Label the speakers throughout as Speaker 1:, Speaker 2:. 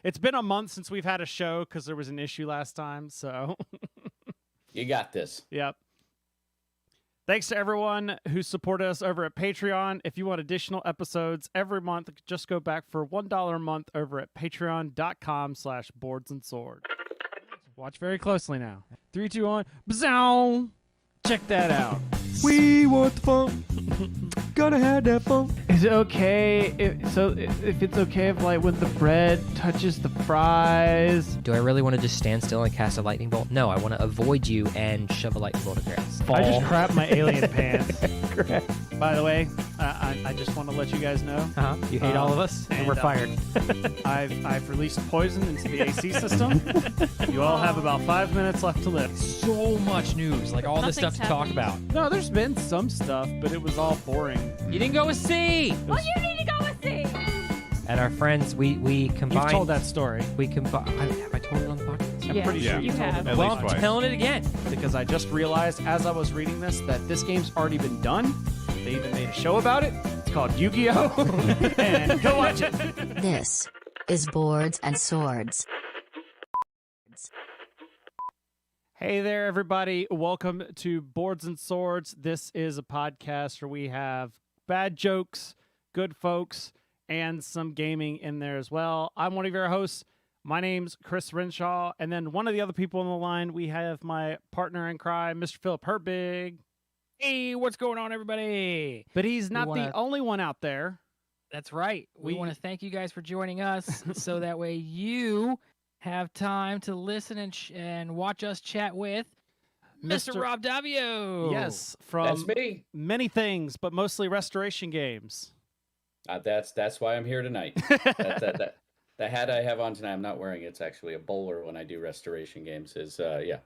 Speaker 1: it's been a month since we've had a show because there was an issue last time. So
Speaker 2: you got this.
Speaker 1: Yep. Thanks to everyone who supported us over at Patreon. If you want additional episodes every month, just go back for $1 a month over at patreon.com/boardsandswords. Watch very closely now. 3, 2, 1. Bzow! Check that out.
Speaker 3: We want the fun. Gotta have that fun.
Speaker 1: Is it okay if it's okay if like when the bread touches the fries?
Speaker 4: Do I really want to just stand still and cast a lightning bolt? No, I want to avoid you and shove a lightning bolt across.
Speaker 1: I just crapped my alien pants. By the way, I just want to let you guys know.
Speaker 3: You hate all of us, and we're fired.
Speaker 1: I've released poison into the AC system. You all have about 5 minutes left to live.
Speaker 3: So much news, like all this stuff to talk about.
Speaker 1: No, there's been some stuff, but it was all boring.
Speaker 3: You didn't go with C.
Speaker 5: Well, you need to go with C.
Speaker 4: And our friends, we combined.
Speaker 1: You've told that story.
Speaker 4: We combined. Have I told it on the podcast?
Speaker 1: I'm pretty sure you
Speaker 5: have.
Speaker 1: told it.
Speaker 3: Well, I'm telling it again.
Speaker 1: Because I just realized as I was reading this that this game's already been done. They even made a show about it. It's called Yu-Gi-Oh! And go watch it.
Speaker 6: This is Boards and Swords.
Speaker 1: Hey there, everybody. Welcome to Boards and Swords. This is a podcast where we have bad jokes, good folks, and some gaming in there as well. I'm one of your hosts. My name's Chris Renshaw. And then one of the other people on the line, we have my partner in crime, Mr. Philip Herbig.
Speaker 3: Hey, what's going on, everybody?
Speaker 1: But he's not the only one out there.
Speaker 3: That's right. We want to thank you guys for joining us so that way you have time to listen and watch us chat with Mr. Rob Daviau.
Speaker 1: Yes,
Speaker 2: That's
Speaker 1: from
Speaker 2: me.
Speaker 1: many things, but mostly restoration games.
Speaker 2: That's why I'm here tonight. The hat I have on tonight, I'm not wearing. It's actually a bowler when I do restoration games.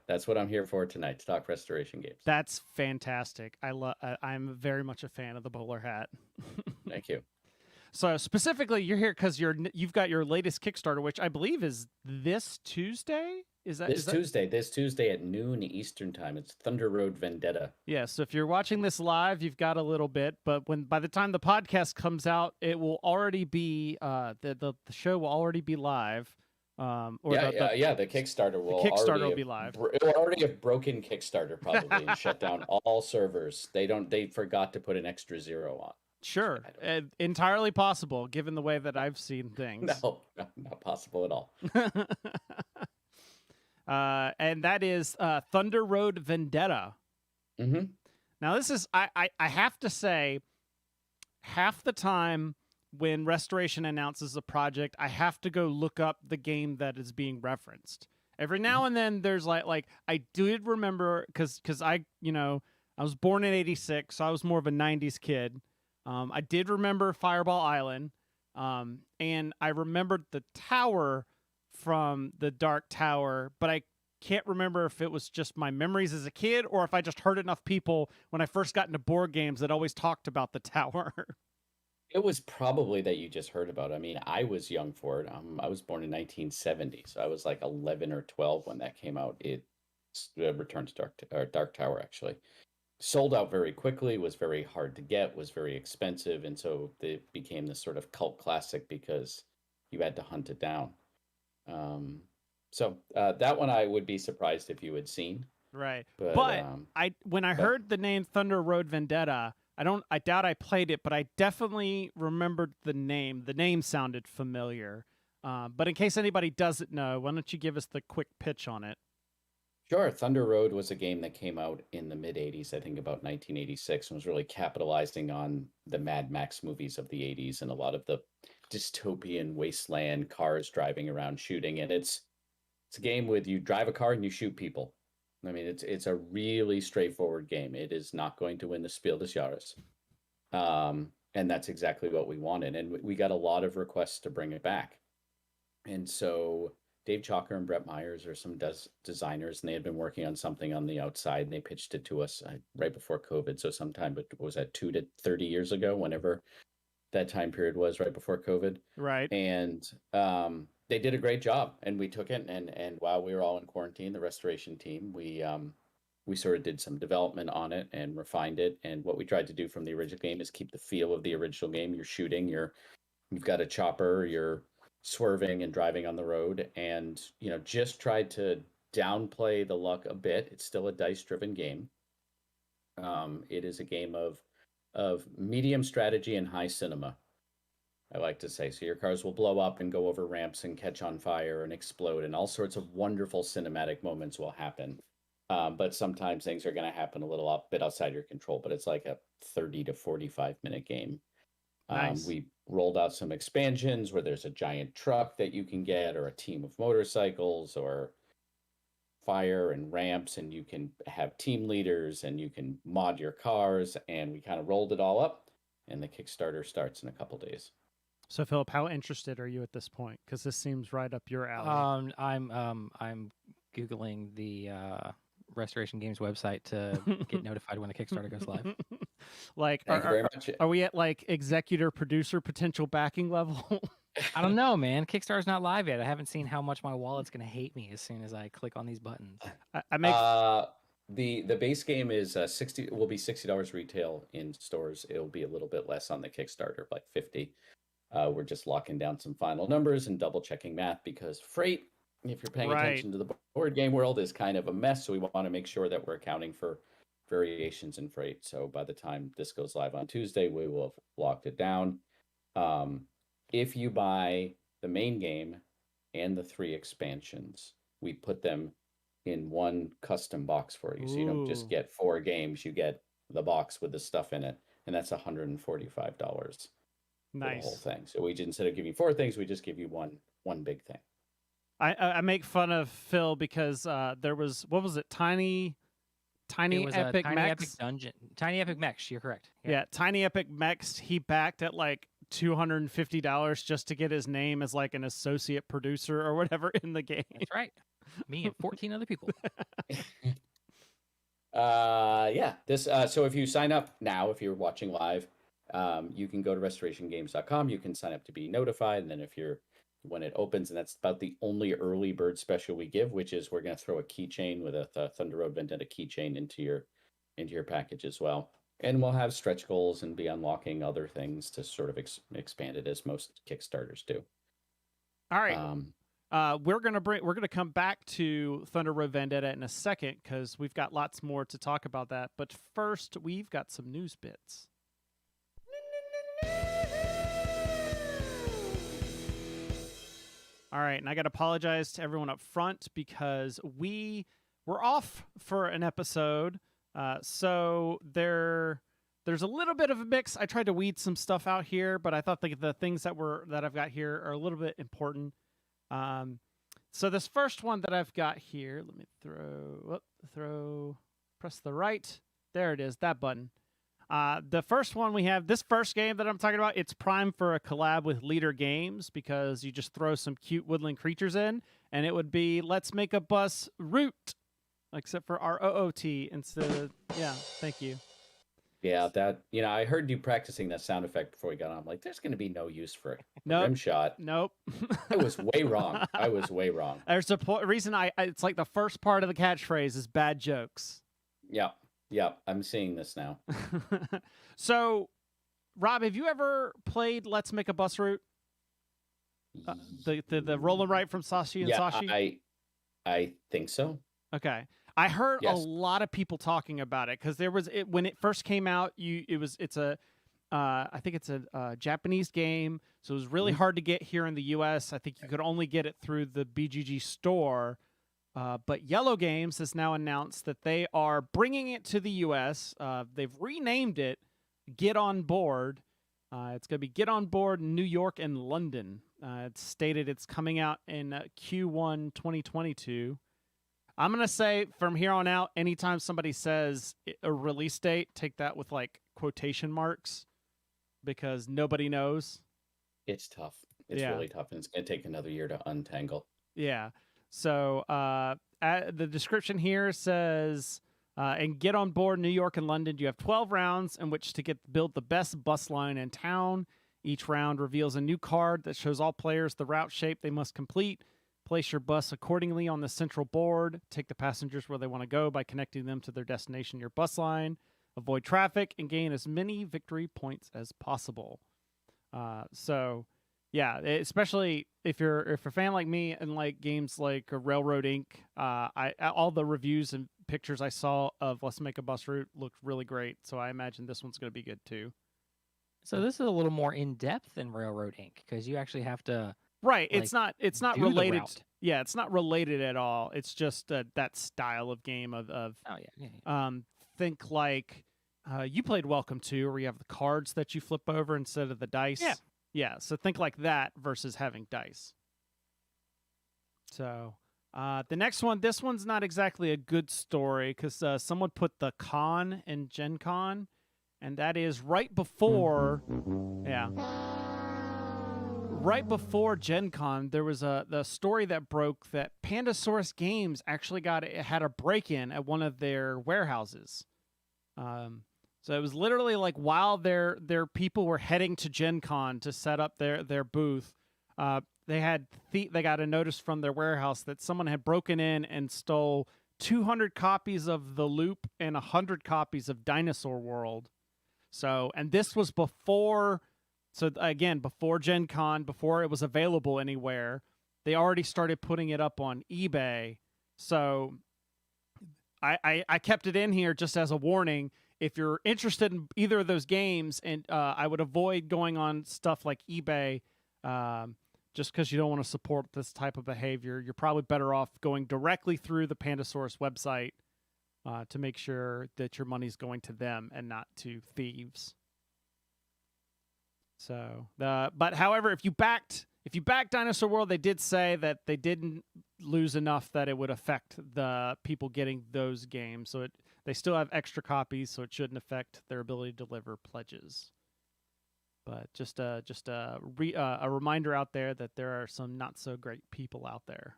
Speaker 2: That's what I'm here for tonight, to talk restoration games.
Speaker 1: That's fantastic. I'm very much a fan of the bowler hat.
Speaker 2: Thank you.
Speaker 1: So specifically, you're here because you've got your latest Kickstarter, which I believe is this Tuesday. This Tuesday
Speaker 2: at noon Eastern time. It's Thunder Road Vendetta.
Speaker 1: Yeah. So if you're watching this live, you've got a little bit, but by the time the podcast comes out, it will already be the show will already be live. The
Speaker 2: Kickstarter will
Speaker 1: be live.
Speaker 2: It will already have broken Kickstarter probably and shut down all servers. They forgot to put an extra 0 on.
Speaker 1: Sure, entirely possible given the way that I've seen things.
Speaker 2: No, not possible at all.
Speaker 1: And that is Thunder Road Vendetta.
Speaker 2: Mm-hmm.
Speaker 1: Now, this is I have to say, half the time when Restoration announces a project, I have to go look up the game that is being referenced. Every now and then, there's like I did remember because I was born in '86, so I was more of a '90s kid. I did remember Fireball Island, and I remembered the tower from the Dark Tower, but I can't remember if it was just my memories as a kid or if I just heard enough people when I first got into board games that always talked about the tower.
Speaker 2: It was probably that you just heard about it. I mean, I was young for it. I was born in 1970, so I was like 11 or 12 when that came out. It's Return to Dark Tower, actually. Sold out very quickly, was very hard to get, was very expensive, and so it became this sort of cult classic because you had to hunt it down. So that one I would be surprised if you had seen.
Speaker 1: Right. But when I heard the name Thunder Road Vendetta, I doubt I played it, but I definitely remembered the name. The name sounded familiar. But in case anybody doesn't know, why don't you give us the quick pitch on it?
Speaker 2: Sure. Thunder Road was a game that came out in the mid-'80s, I think about 1986, and was really capitalizing on the Mad Max movies of the '80s and a lot of the dystopian wasteland cars driving around shooting. And it's a game with you drive a car and you shoot people. I mean, it's a really straightforward game. It is not going to win the Spiel des Jahres. And that's exactly what we wanted. And we got a lot of requests to bring it back. And so Dave Chalker and Brett Myers are some designers, and they had been working on something on the outside, and they pitched it to us right before COVID. So sometime, but was that 2 to 30 years ago, whenever that time period was, right before COVID.
Speaker 1: Right.
Speaker 2: And they did a great job, and we took it. And while we were all in quarantine, the restoration team, we sort of did some development on it and refined it. And what we tried to do from the original game is keep the feel of the original game. You're shooting, you've got a chopper, you're swerving and driving on the road, and just tried to downplay the luck a bit. It's still a dice-driven game. It is a game of medium strategy and high cinema, I like to say. So your cars will blow up and go over ramps and catch on fire and explode, and all sorts of wonderful cinematic moments will happen. But sometimes things are going to happen a little bit outside your control, but it's like a 30 to 45-minute game.
Speaker 1: Nice.
Speaker 2: We rolled out some expansions where there's a giant truck that you can get, or a team of motorcycles, or fire and ramps, and you can have team leaders, and you can mod your cars, and we kind of rolled it all up, and the Kickstarter starts in a couple days.
Speaker 1: So, Philip, how interested are you at this point? Because this seems right up your alley.
Speaker 3: I'm Googling the Restoration Games website to get notified when the Kickstarter goes live.
Speaker 1: Like,
Speaker 2: Thank you very much.
Speaker 1: are we at like executor producer potential backing level?
Speaker 3: I don't know, man. Kickstarter's not live yet. I haven't seen how much my wallet's gonna hate me as soon as I click on these buttons.
Speaker 1: I make
Speaker 2: the base game is will be $60 retail in stores. It'll be a little bit less on the Kickstarter, like 50. We're just locking down some final numbers and double checking math, because freight, if you're paying attention to the board game world, is kind of a mess. So we want to make sure that we're accounting for variations in freight. So by the time this goes live on Tuesday, we will have locked it down. If you buy the main game and the 3 expansions, we put them in one custom box for you. So you don't just get 4 games, you get the box with the stuff in it, and that's $145 for the whole thing. So we, instead of giving you 4 things, we just give you one big thing.
Speaker 1: I make fun of Phil because there was, what was it, Tiny Epic
Speaker 3: Dungeon, Tiny Epic Mechs. You're correct.
Speaker 1: Yeah, Tiny Epic Mechs. He backed at like $250 just to get his name as like an associate producer or whatever in the game.
Speaker 3: That's right. Me and 14 other people.
Speaker 2: So if you sign up now, if you're watching live, you can go to restorationgames.com. You can sign up to be notified, and then when it opens, and that's about the only early bird special we give, which is we're going to throw a keychain with a Thunder Road Vendetta keychain into your package as well. And we'll have stretch goals and be unlocking other things to sort of expand it, as most Kickstarters do.
Speaker 1: All right. We're gonna come back to Thunder Road Vendetta in a second, because we've got lots more to talk about that. But first, we've got some news bits. All right, and I got to apologize to everyone up front because we were off for an episode, so there's a little bit of a mix. I tried to weed some stuff out here, but I thought the things that I've got here are a little bit important. So this first one that I've got here, let me press the right. There it is, that button. The first one we have, this first game that I'm talking about, it's prime for a collab with Leader Games, because you just throw some cute woodland creatures in, and it would be Let's Make a Bus Root, except for ROOT instead of, thank you.
Speaker 2: Yeah, that, I heard you practicing that sound effect before we got on. I'm like, there's going to be no use for a rim shot.
Speaker 1: Nope.
Speaker 2: I was way wrong.
Speaker 1: There's a reason it's like the first part of the catchphrase is bad jokes.
Speaker 2: Yeah, I'm seeing this now.
Speaker 1: So, Rob, have you ever played Let's Make a Bus Route? The roll and write from Sashi and Sashi?
Speaker 2: I think so.
Speaker 1: Okay. I heard a lot of people talking about it, because when it first came out, I think it's a Japanese game, so it was really hard to get here in the US. I think you could only get it through the BGG store. But Yellow Games has now announced that they are bringing it to the U.S. They've renamed it Get On Board. It's going to be Get On Board New York and London. It's stated it's coming out in Q1 2022. I'm going to say from here on out, anytime somebody says a release date, take that with like quotation marks, because nobody knows.
Speaker 2: It's tough. It's really tough, and it's going to take another year to untangle.
Speaker 1: Yeah. So the description here says, and Get On Board New York and London, you have 12 rounds in which to build the best bus line in town. Each round reveals a new card that shows all players the route shape they must complete. Place your bus accordingly on the central board. Take the passengers where they want to go by connecting them to their destination, your bus line. Avoid traffic and gain as many victory points as possible. Yeah, especially if you're a fan like me and like games like Railroad Inc. All the reviews and pictures I saw of Let's Make a Bus Route looked really great, so I imagine this one's going to be good too.
Speaker 3: So this is a little more in depth than Railroad Inc. because you actually have to.
Speaker 1: Right,
Speaker 3: like,
Speaker 1: it's not
Speaker 3: do the
Speaker 1: related.
Speaker 3: route.
Speaker 1: Yeah, it's not related at all. It's just that style of game of
Speaker 3: Oh yeah.
Speaker 1: think like you played Welcome to, where you have the cards that you flip over instead of the dice.
Speaker 3: Yeah.
Speaker 1: Yeah, so think like that versus having dice. So the next one, this one's not exactly a good story because someone put the con in Gen Con, and that is right before, right before Gen Con, there was the story that broke that Pandasaurus Games actually had a break-in at one of their warehouses. So it was literally like while their people were heading to Gen Con to set up their booth, they got a notice from their warehouse that someone had broken in and stole 200 copies of The Loop and 100 copies of Dinosaur World. So, and this was before Gen Con, before it was available anywhere. They already started putting it up on eBay. So I kept it in here just as a warning. If you're interested in either of those games, and I would avoid going on stuff like eBay just because you don't want to support this type of behavior. You're probably better off going directly through the Pandasaurus website to make sure that your money's going to them and not to thieves. So, but however, if you backed Dinosaur World, they did say that they didn't lose enough that it would affect the people getting those games. So they still have extra copies, so it shouldn't affect their ability to deliver pledges. But just a reminder out there that there are some not so great people out there.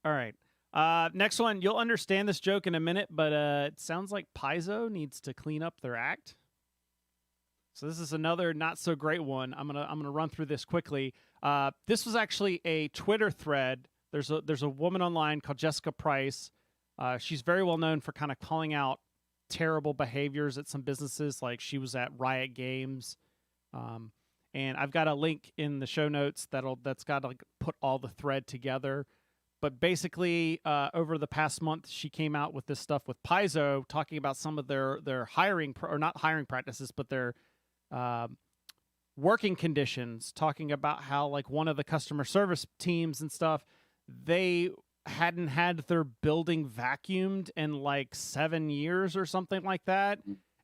Speaker 1: All right. Next one, you'll understand this joke in a minute, but it sounds like Paizo needs to clean up their act. So this is another not so great one. I'm gonna run through this quickly. This was actually a Twitter thread. There's a woman online called Jessica Price. She's very well known for kind of calling out terrible behaviors at some businesses. Like she was at Riot Games, and I've got a link in the show notes that's got to put all the thread together. But basically, over the past month, she came out with this stuff with Paizo, talking about some of their hiring or not hiring practices, but their working conditions, talking about how like one of the customer service teams and stuff, they hadn't had their building vacuumed in like 7 years or something like that,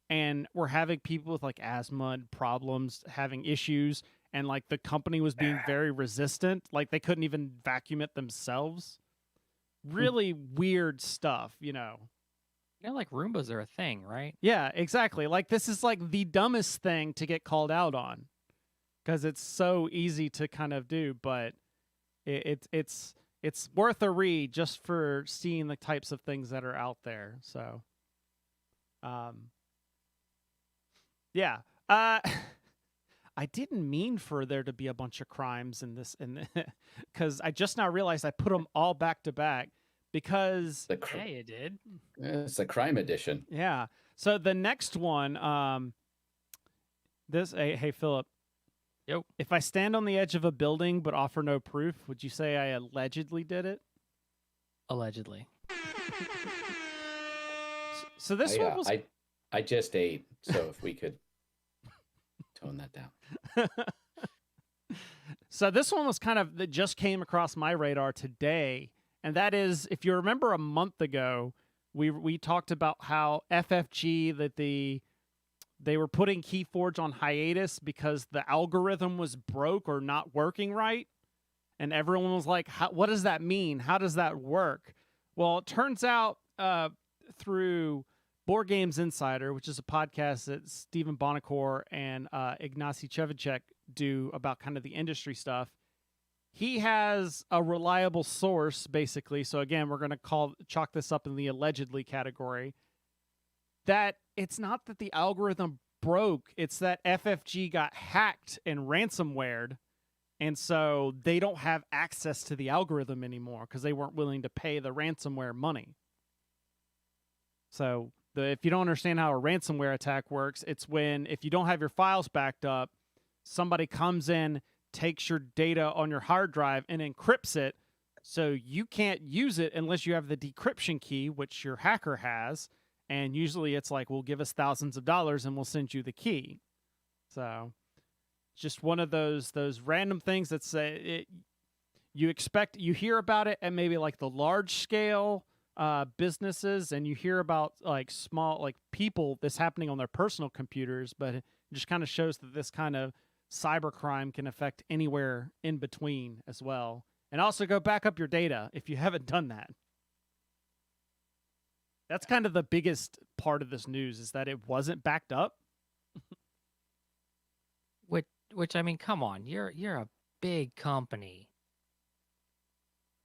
Speaker 1: and were having people with like asthma and problems having issues, and like the company was being very resistant, like they couldn't even vacuum it themselves. Really weird stuff, you know.
Speaker 3: You know, like Roombas are a thing, right?
Speaker 1: Yeah, exactly. Like this is like the dumbest thing to get called out on because it's so easy to kind of do, but it's worth a read just for seeing the types of things that are out there. So, yeah. I didn't mean for there to be a bunch of crimes in this, because I just now realized I put them all back to back. Because
Speaker 3: yeah, you did.
Speaker 2: It's a crime edition.
Speaker 1: Yeah. So the next one, hey Philip.
Speaker 3: Yep.
Speaker 1: If I stand on the edge of a building but offer no proof, would you say I allegedly did it?
Speaker 3: Allegedly.
Speaker 1: So this one was.
Speaker 2: I just ate. So if we could tone that down.
Speaker 1: So this one was kind of that just came across my radar today. And that is, if you remember a month ago, we talked about how FFG, that they were putting Keyforge on hiatus because the algorithm was broke or not working right. And everyone was like, what does that mean? How does that work? Well, it turns out through Board Games Insider, which is a podcast that Stephen Bonacore and Ignacy Chevicek do about kind of the industry stuff, he has a reliable source, basically. So again, we're going to chalk this up in the allegedly category. That it's not that the algorithm broke, it's that FFG got hacked and ransomwared, and so they don't have access to the algorithm anymore because they weren't willing to pay the ransomware money. So if you don't understand how a ransomware attack works, it's when if you don't have your files backed up, somebody comes in, takes your data on your hard drive and encrypts it, so you can't use it unless you have the decryption key, which your hacker has. And usually it's like, well, give us thousands of dollars and we'll send you the key. So just one of those random things that's you hear about it at maybe like the large scale businesses, and you hear about like small, like people, this happening on their personal computers, but it just kind of shows that this kind of cybercrime can affect anywhere in between as well. And also go back up your data if you haven't done that. That's kind of the biggest part of this news, is that it wasn't backed up.
Speaker 3: Which I mean, come on, you're a big company,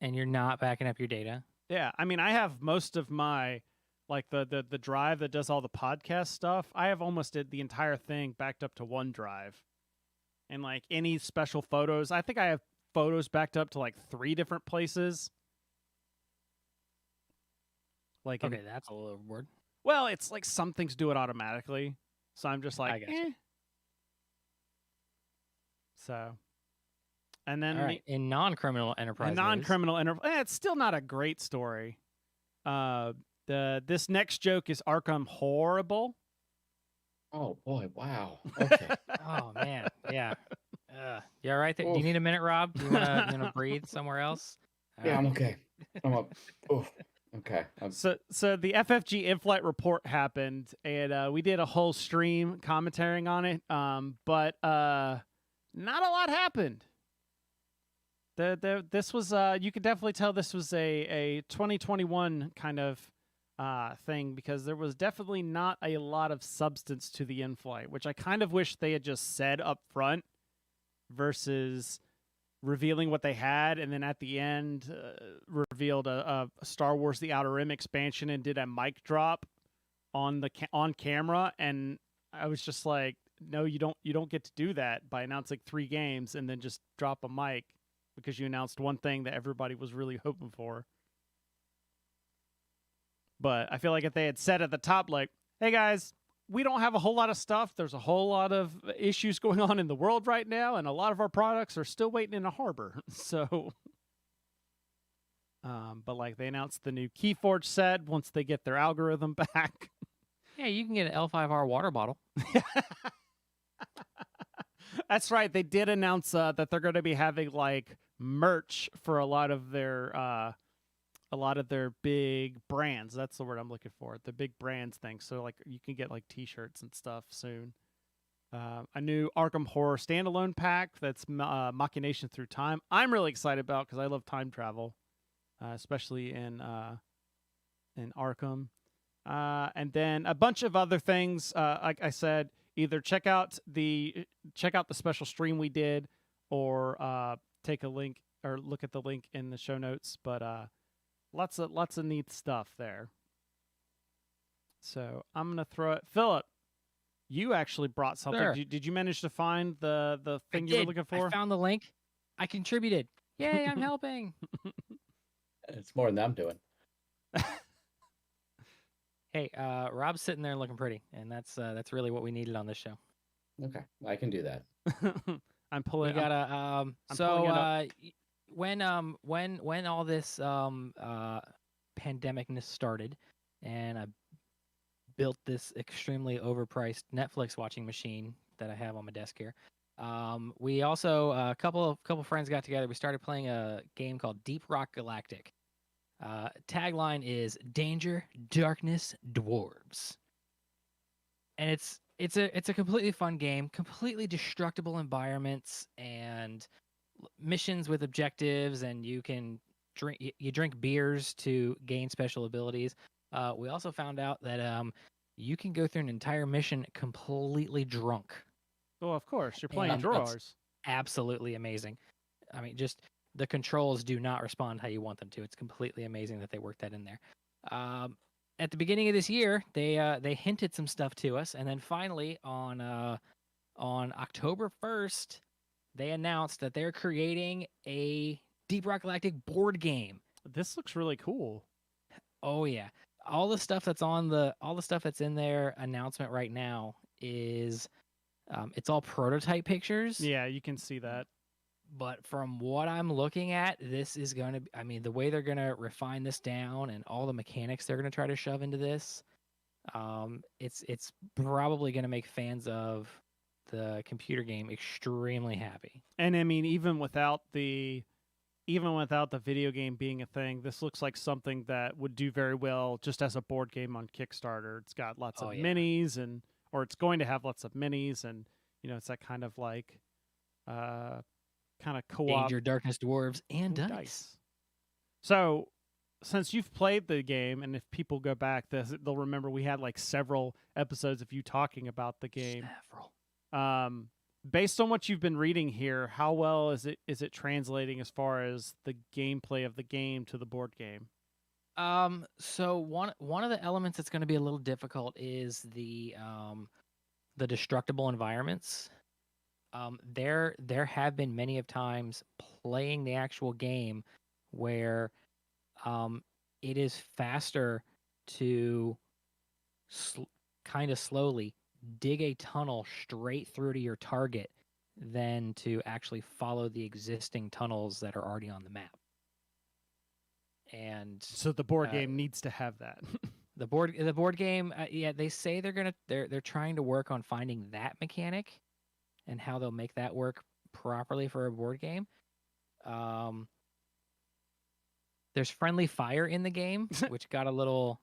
Speaker 3: and you're not backing up your data.
Speaker 1: Yeah, I mean, I have most of my, like the drive that does all the podcast stuff. I have almost the entire thing backed up to OneDrive, and like any special photos, I think I have photos backed up to like 3 different places. Like,
Speaker 3: Okay, that's a little word.
Speaker 1: well, it's like some things do it automatically, so I'm just
Speaker 3: I
Speaker 1: like,
Speaker 3: gotcha.
Speaker 1: So, and then
Speaker 3: All right, in non-criminal enterprise news,
Speaker 1: non-criminal it's still not a great story. This next joke is Arkham Horrible.
Speaker 2: Oh boy, wow. Okay.
Speaker 3: Oh man, yeah. You all right there? Do you
Speaker 2: Oof.
Speaker 3: need a minute, Rob? Do you wanna breathe somewhere else? All
Speaker 2: Yeah,
Speaker 3: right.
Speaker 2: I'm okay. I'm up. Oh, okay.
Speaker 1: So the FFG in-flight report happened, and we did a whole stream commentating on it. But not a lot happened. This was you could definitely tell this was a 2021 kind of thing, because there was definitely not a lot of substance to the in-flight, which I kind of wish they had just said up front versus revealing what they had, and then at the end revealed a Star Wars The Outer Rim expansion and did a mic drop on on camera, and I was just like, no, you don't get to do that by announcing 3 games and then just drop a mic because you announced one thing that everybody was really hoping for. But I feel like if they had said at the top, like, hey guys, we don't have a whole lot of stuff. There's a whole lot of issues going on in the world right now, and a lot of our products are still waiting in a harbor. So, but like they announced the new Keyforge set once they get their algorithm back.
Speaker 3: Yeah, you can get an L5R water bottle.
Speaker 1: That's right. They did announce that they're going to be having like merch for a lot of their big brands. That's the word I'm looking for. The big brands thing. So like you can get like T-shirts and stuff soon. A new Arkham Horror standalone pack that's Machination Through Time. I'm really excited about because I love time travel, especially in Arkham. And then a bunch of other things. Like I said, either check out the special stream we did, or take a link or look at the link in the show notes. But lots of neat stuff there. So I'm gonna throw it. Philip, you actually brought something.
Speaker 3: Sure.
Speaker 1: Did you manage to find the thing you were looking for?
Speaker 3: I found the link. I contributed. Yay, I'm helping.
Speaker 2: It's more than I'm doing.
Speaker 3: Hey, Rob's sitting there looking pretty, and that's really what we needed on this show.
Speaker 2: Okay, I can do that.
Speaker 1: I'm pulling.
Speaker 3: We gotta when all this pandemicness started, and I built this extremely overpriced Netflix watching machine that I have on my desk here. We also a couple friends got together. We started playing a game called Deep Rock Galactic. Tagline is Danger, Darkness, Dwarves. And it's a completely fun game, completely destructible environments and missions with objectives, and you can drink beers to gain special abilities. We also found out that you can go through an entire mission completely drunk.
Speaker 1: Oh, of course, you're playing
Speaker 3: And
Speaker 1: drawers.
Speaker 3: Absolutely amazing. I mean, just the controls do not respond how you want them to. It's completely amazing that they worked that in there. At the beginning of this year, they hinted some stuff to us, and then finally on October 1st, they announced that they're creating a Deep Rock Galactic board game.
Speaker 1: This looks really cool.
Speaker 3: Oh yeah, all the stuff that's in their announcement right now is It's all prototype pictures.
Speaker 1: Yeah, you can see that.
Speaker 3: But from what I'm looking at, this is going to be, I mean, the way they're going to refine this down and all the mechanics they're going to try to shove into this, it's probably going to make fans of the computer game extremely happy.
Speaker 1: And I mean, even without the video game being a thing, this looks like something that would do very well just as a board game on Kickstarter. It's got lots of minis or it's going to have lots of minis, and it's that kind of like kind of co-op.
Speaker 3: Danger, Darkness, Dwarves, and dice.
Speaker 1: So, since you've played the game, and if people go back, they'll remember we had like several episodes of you talking about the game.
Speaker 3: Several.
Speaker 1: Based on what you've been reading here, how well is it translating as far as the gameplay of the game to the board game?
Speaker 3: So one of the elements that's going to be a little difficult is the destructible environments. There have been many of times playing the actual game where it is faster to kind of slowly dig a tunnel straight through to your target than to actually follow the existing tunnels that are already on the map. And
Speaker 1: so the board game needs to have that.
Speaker 3: the board game, they say they're trying to work on finding that mechanic and how they'll make that work properly for a board game. There's friendly fire in the game, which got a little.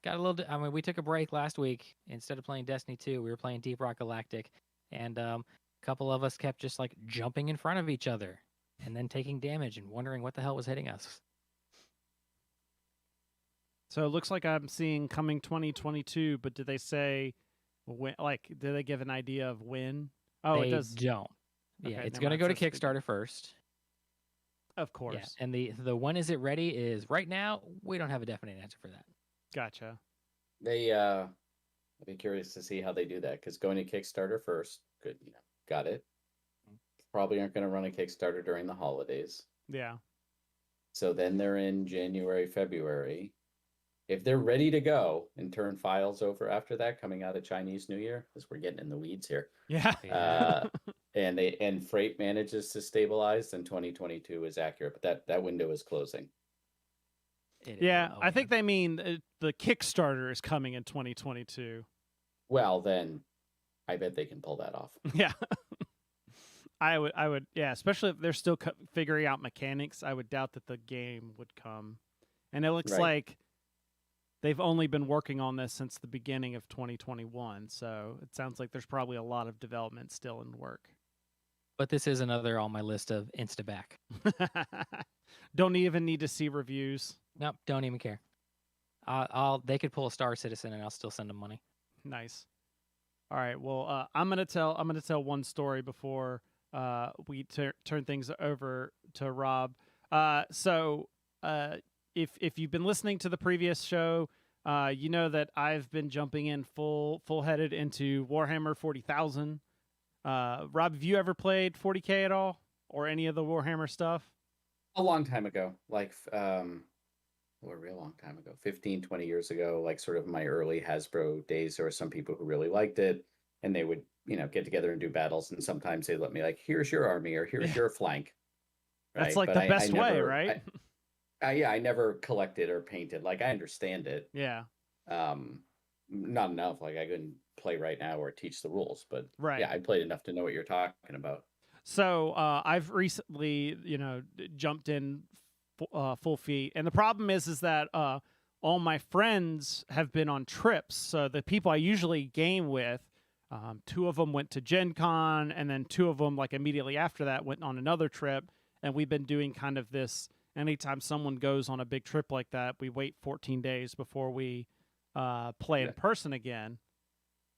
Speaker 3: I mean, we took a break last week. Instead of playing Destiny 2, we were playing Deep Rock Galactic, and a couple of us kept just like jumping in front of each other and then taking damage and wondering what the hell was hitting us.
Speaker 1: So it looks like I'm seeing coming 2022, but did they say when? Like, did they give an idea of when? Oh,
Speaker 3: they
Speaker 1: it does.
Speaker 3: Don't.
Speaker 1: Okay,
Speaker 3: Yeah, it's
Speaker 1: never
Speaker 3: going to
Speaker 1: mind.
Speaker 3: go to Kickstarter first.
Speaker 1: Of course.
Speaker 3: Yeah, and the when is it ready is right now. We don't have a definite answer for that.
Speaker 1: Gotcha.
Speaker 2: I'd be curious to see how they do that, because going to Kickstarter first, good, got it. Probably aren't going to run a Kickstarter during the holidays.
Speaker 1: Yeah.
Speaker 2: So then they're in January, February. If they're ready to go and turn files over after that, coming out of Chinese New Year, because we're getting in the weeds here.
Speaker 1: Yeah.
Speaker 2: And freight manages to stabilize, then 2022 is accurate, but that window is closing.
Speaker 1: Yeah, I think they mean the Kickstarter is coming in 2022.
Speaker 2: Well, then I bet they can pull that off.
Speaker 1: Yeah. I would, yeah, especially if they're still figuring out mechanics. I would doubt that the game would come. And it looks like they've only been working on this since the beginning of 2021. So it sounds like there's probably a lot of development still in work.
Speaker 3: But this is another on my list of Instaback.
Speaker 1: Don't even need to see reviews.
Speaker 3: Nope, don't even care. They could pull a Star Citizen and I'll still send them money.
Speaker 1: Nice. All right. Well, I'm gonna tell one story before we turn things over to Rob. So if you've been listening to the previous show, you know that I've been jumping in full headed into Warhammer 40,000. Rob, have you ever played 40K at all, or any of the Warhammer stuff?
Speaker 2: A long time ago, like a real long time ago, 15, 20 years ago, like sort of my early Hasbro days. There were some people who really liked it, and they would, get together and do battles, and sometimes they'd let me, like, here's your army, or here's your flank. Right?
Speaker 1: That's like the best way, right?
Speaker 2: I never collected or painted. Like, I understand it.
Speaker 1: Yeah.
Speaker 2: Not enough. Like, I couldn't play right now or teach the rules, but
Speaker 1: right.
Speaker 2: I played enough to know what you're talking about.
Speaker 1: So I've recently, jumped in full feet, and the problem is that all my friends have been on trips. So the people I usually game with, two of them went to Gen Con, and then two of them, like immediately after that, went on another trip. And we've been doing kind of this. Anytime someone goes on a big trip like that, we wait 14 days before we play in person again.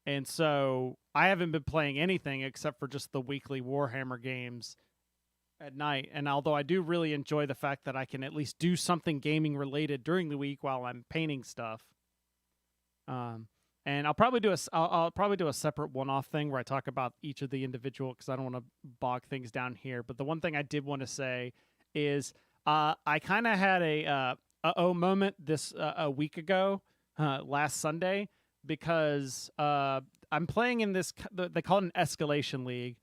Speaker 1: And so I haven't been playing anything except for just the weekly Warhammer games at night. And although I do really enjoy the fact that I can at least do something gaming related during the week while I'm painting stuff. And I'll probably do a separate one-off thing where I talk about each of the individual, because I don't want to bog things down here. But the one thing I did want to say is I kind of had a moment a week ago, last Sunday, because I'm playing in this. They call it an escalation league,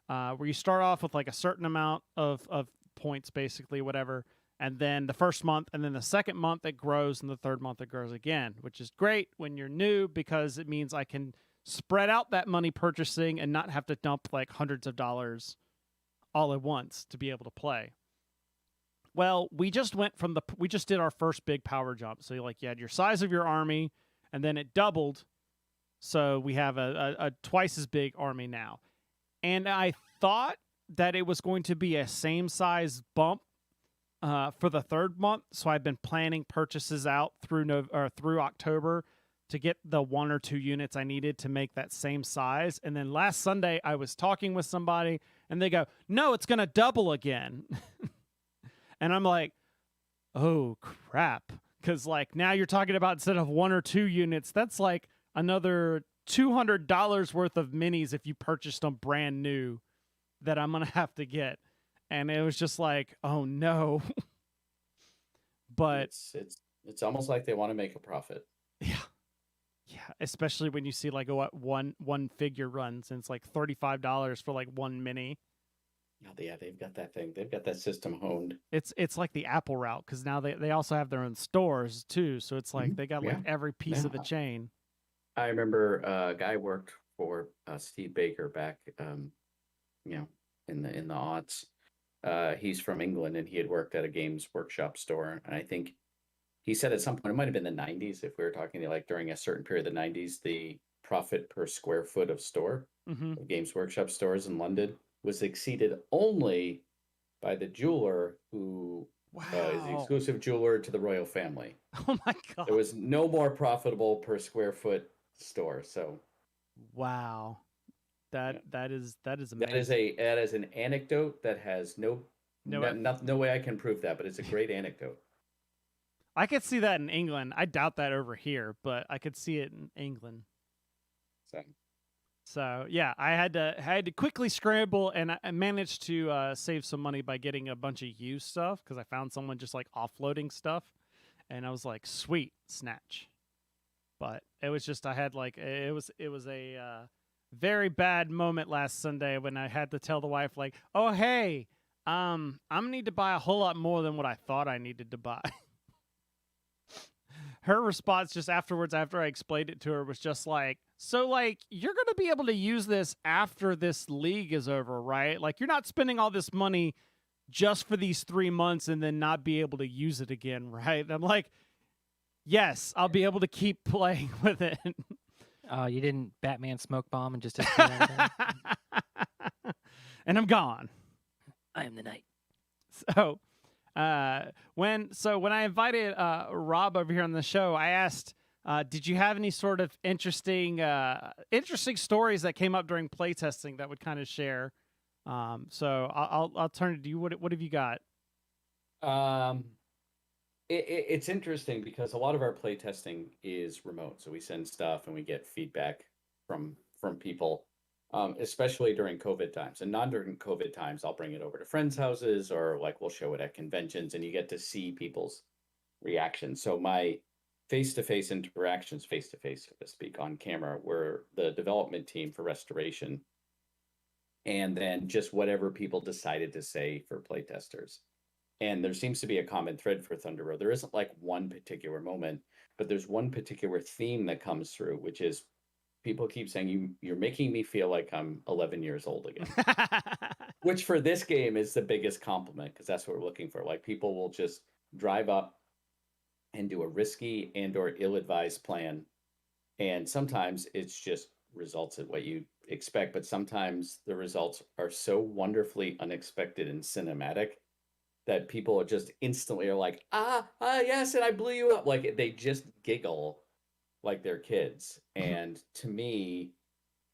Speaker 1: where you start off with like a certain amount of points, basically, whatever. And then the first month, and then the second month it grows, and the third month it grows again, which is great when you're new because it means I can spread out that money purchasing and not have to dump like hundreds of dollars all at once to be able to play. Well, we just did our first big power jump. So you had your size of your army, and then it doubled. So we have a twice as big army now. And I thought that it was going to be a same size bump for the third month. So I've been planning purchases out through October to get the 1 or 2 units I needed to make that same size. And then last Sunday I was talking with somebody and they go, "No, it's going to double again." And I'm like, "Oh crap." Cause like now you're talking about instead of 1 or 2 units, that's like another $200 worth of minis if you purchased them brand new that I'm going to have to get. And it was just like, oh no. But
Speaker 2: it's almost like they want to make a profit.
Speaker 1: yeah, especially when you see like what one figure runs and it's like $35 for like one mini.
Speaker 2: Oh, yeah, they've got that thing. They've got that system honed.
Speaker 1: It's like the Apple route because now they also have their own stores too. So it's like they got like every piece of the chain.
Speaker 2: I remember a guy worked for Steve Baker back, in the aughts. He's from England and he had worked at a Games Workshop store. And I think he said at some point, it might have been the 90s, if we were talking like during a certain period of the 90s, the profit per square foot of store of Games Workshop stores in London was exceeded only by the jeweler who is the exclusive jeweler to the royal family.
Speaker 1: Oh my God.
Speaker 2: There was no more profitable per square foot store. So
Speaker 1: wow. That is amazing.
Speaker 2: That is an anecdote that has no way I can prove that, but it's a great anecdote.
Speaker 1: I could see that in England. I doubt that over here, but I could see it in England. So yeah, I had to quickly scramble, and I managed to save some money by getting a bunch of used stuff because I found someone just like offloading stuff, and I was like, sweet, snatch. But it was just it was a very bad moment last Sunday when I had to tell the wife like, oh hey, I'm gonna need to buy a whole lot more than what I thought I needed to buy. Her response just afterwards, after I explained it to her, was just like, so like you're gonna be able to use this after this league is over, right? Like you're not spending all this money just for these 3 months and then not be able to use it again, right? And I'm like, yes, I'll be able to keep playing with it.
Speaker 3: You didn't Batman smoke bomb and just
Speaker 1: and I'm gone.
Speaker 3: I am the night.
Speaker 1: So when I invited Rob over here on the show, I asked, did you have any sort of interesting stories that came up during playtesting that would kind of share? So I'll turn it to you. What have you got?
Speaker 2: It's interesting because a lot of our playtesting is remote, so we send stuff and we get feedback from people, especially during COVID times. And not during COVID times, I'll bring it over to friends' houses or like we'll show it at conventions, and you get to see people's reactions. So my face-to-face interactions, face-to-face, so to speak, on camera, were the development team for restoration, and then just whatever people decided to say for playtesters. And there seems to be a common thread for Thunder Road. There isn't like one particular moment, but there's one particular theme that comes through, which is people keep saying, you're making me feel like I'm 11 years old again. Which for this game is the biggest compliment, because that's what we're looking for. Like people will just drive up and do a risky and or ill-advised plan. And sometimes it's just results at what you expect, but sometimes the results are so wonderfully unexpected and cinematic that people are just instantly are like, yes, and I blew you up. Like they just giggle like they're kids. And to me,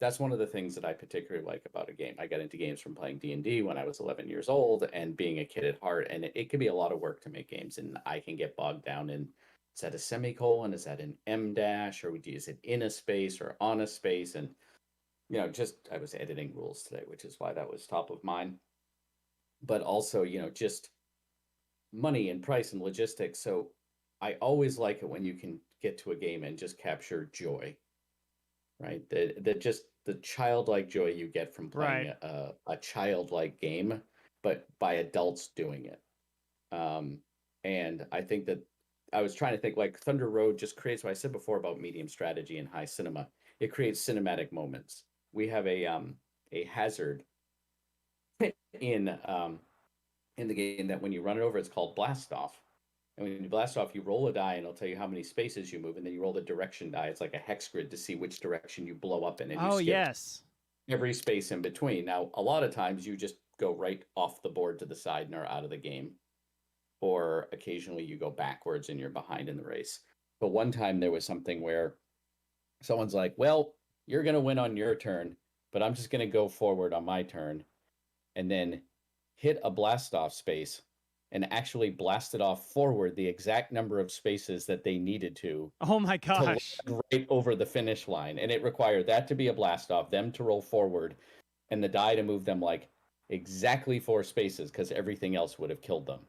Speaker 2: that's one of the things that I particularly like about a game. I got into games from playing D&D when I was 11 years old and being a kid at heart. And it can be a lot of work to make games. And I can get bogged down in, is that a semicolon? Is that an M dash? Or is it in a space or on a space? And, I was editing rules today, which is why that was top of mind. But also, just money and price and logistics. So I always like it when you can get to a game and just capture joy, right? That just the childlike joy you get from playing
Speaker 1: Right.
Speaker 2: a childlike game, but by adults doing it. And I think that I was trying to think like Thunder Road just creates what I said before about medium strategy and high cinema. It creates cinematic moments. We have a hazard in the game that when you run it over, it's called blast off. And when you blast off, you roll a die and it'll tell you how many spaces you move, and then you roll the direction die. It's like a hex grid to see which direction you blow up in, and you
Speaker 1: Oh
Speaker 2: skip
Speaker 1: yes.
Speaker 2: every space in between. Now, a lot of times you just go right off the board to the side and are out of the game, or occasionally you go backwards and you're behind in the race. But one time there was something where someone's like, well, you're going to win on your turn, but I'm just going to go forward on my turn, and then hit a blast off space and actually blasted off forward the exact number of spaces that they needed to
Speaker 1: Oh my gosh.
Speaker 2: land right over the finish line. And it required that to be a blast off, them to roll forward, and the die to move them like exactly 4 spaces because everything else would have killed them.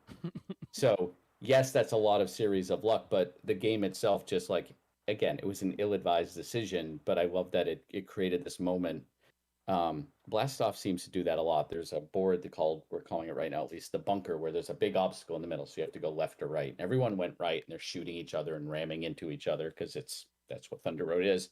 Speaker 2: So yes, that's a lot of series of luck, but the game itself just like, again, it was an ill-advised decision, but I love that it created this moment. Blast off seems to do that a lot. There's a board we're calling it right now, at least the bunker, where there's a big obstacle in the middle, so you have to go left or right. And everyone went right, and they're shooting each other and ramming into each other because that's what Thunder Road is.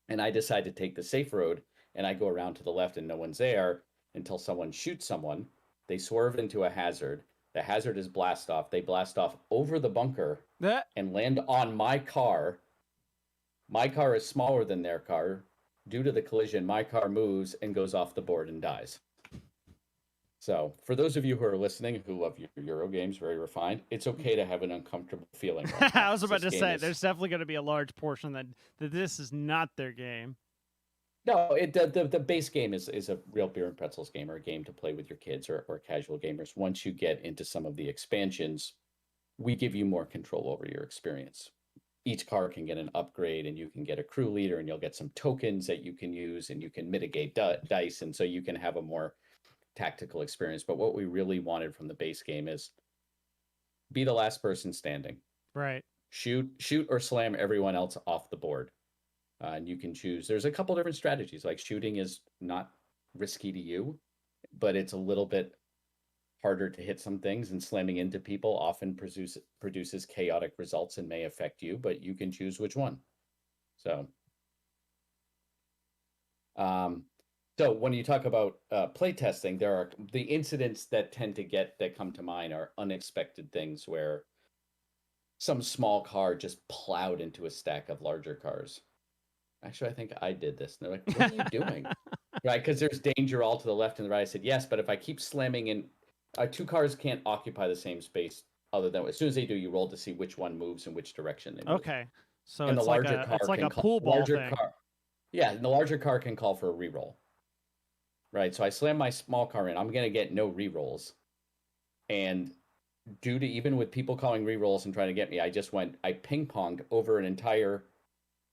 Speaker 2: And I decide to take the safe road, and I go around to the left, and no one's there until someone shoots someone. They swerve into a hazard. The hazard is blast off. They blast off over the bunker
Speaker 1: That
Speaker 2: and land on my car. My car is smaller than their car. Due to the collision, my car moves and goes off the board and dies. So, for those of you who are listening who love your Euro games, very refined, it's okay to have an uncomfortable feeling. Right now,
Speaker 1: I was about to
Speaker 2: this
Speaker 1: say,
Speaker 2: game
Speaker 1: there's definitely going to be a large portion that this is not their game.
Speaker 2: No, the base game is a real beer and pretzels game, or a game to play with your kids or casual gamers. Once you get into some of the expansions, we give you more control over your experience. Each car can get an upgrade, and you can get a crew leader, and you'll get some tokens that you can use, and you can mitigate dice, and so you can have a more tactical experience. But what we really wanted from the base game is be the last person standing.
Speaker 1: Right.
Speaker 2: Shoot or slam everyone else off the board. And you can choose. There's a couple different strategies. Like shooting is not risky to you, but it's a little bit harder to hit some things, and slamming into people often produces chaotic results and may affect you, but you can choose which one. So when you talk about playtesting, there are the incidents that come to mind are unexpected things where some small car just plowed into a stack of larger cars. Actually, I think I did this. And they're like, what are you doing? Right, because there's danger all to the left and the right. I said, yes, but if I keep slamming in, 2 cars can't occupy the same space other than as soon as they do, you roll to see which one moves in which direction they move.
Speaker 1: Okay. So
Speaker 2: And
Speaker 1: it's
Speaker 2: the
Speaker 1: like
Speaker 2: larger
Speaker 1: a
Speaker 2: car can call,
Speaker 1: pool ball thing.
Speaker 2: Yeah, and the larger car can call for a reroll. Right, so I slam my small car in. I'm going to get no rerolls. And due to even with people calling rerolls and trying to get me, I ping-ponged over an entire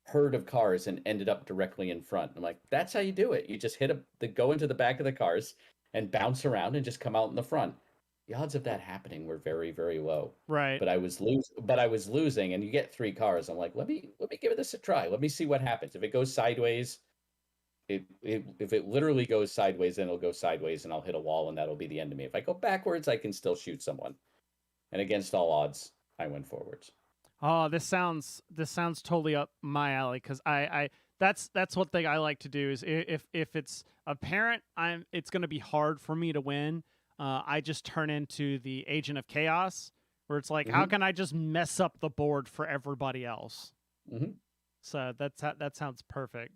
Speaker 2: herd of cars and ended up directly in front. I'm like, that's how you do it. You just go into the back of the cars and bounce around and just come out in the front. The odds of that happening were very, very low.
Speaker 1: Right.
Speaker 2: But I was losing, and you get 3 cars. I'm like, let me give this a try. Let me see what happens. If it goes sideways, if it literally goes sideways, then it'll go sideways and I'll hit a wall, and that'll be the end of me. If I go backwards, I can still shoot someone. And against all odds, I went forwards.
Speaker 1: Oh, this sounds totally up my alley, because that's one thing I like to do is if it's apparent it's going to be hard for me to win, I just turn into the agent of chaos, where it's like, how can I just mess up the board for everybody else? So that sounds perfect.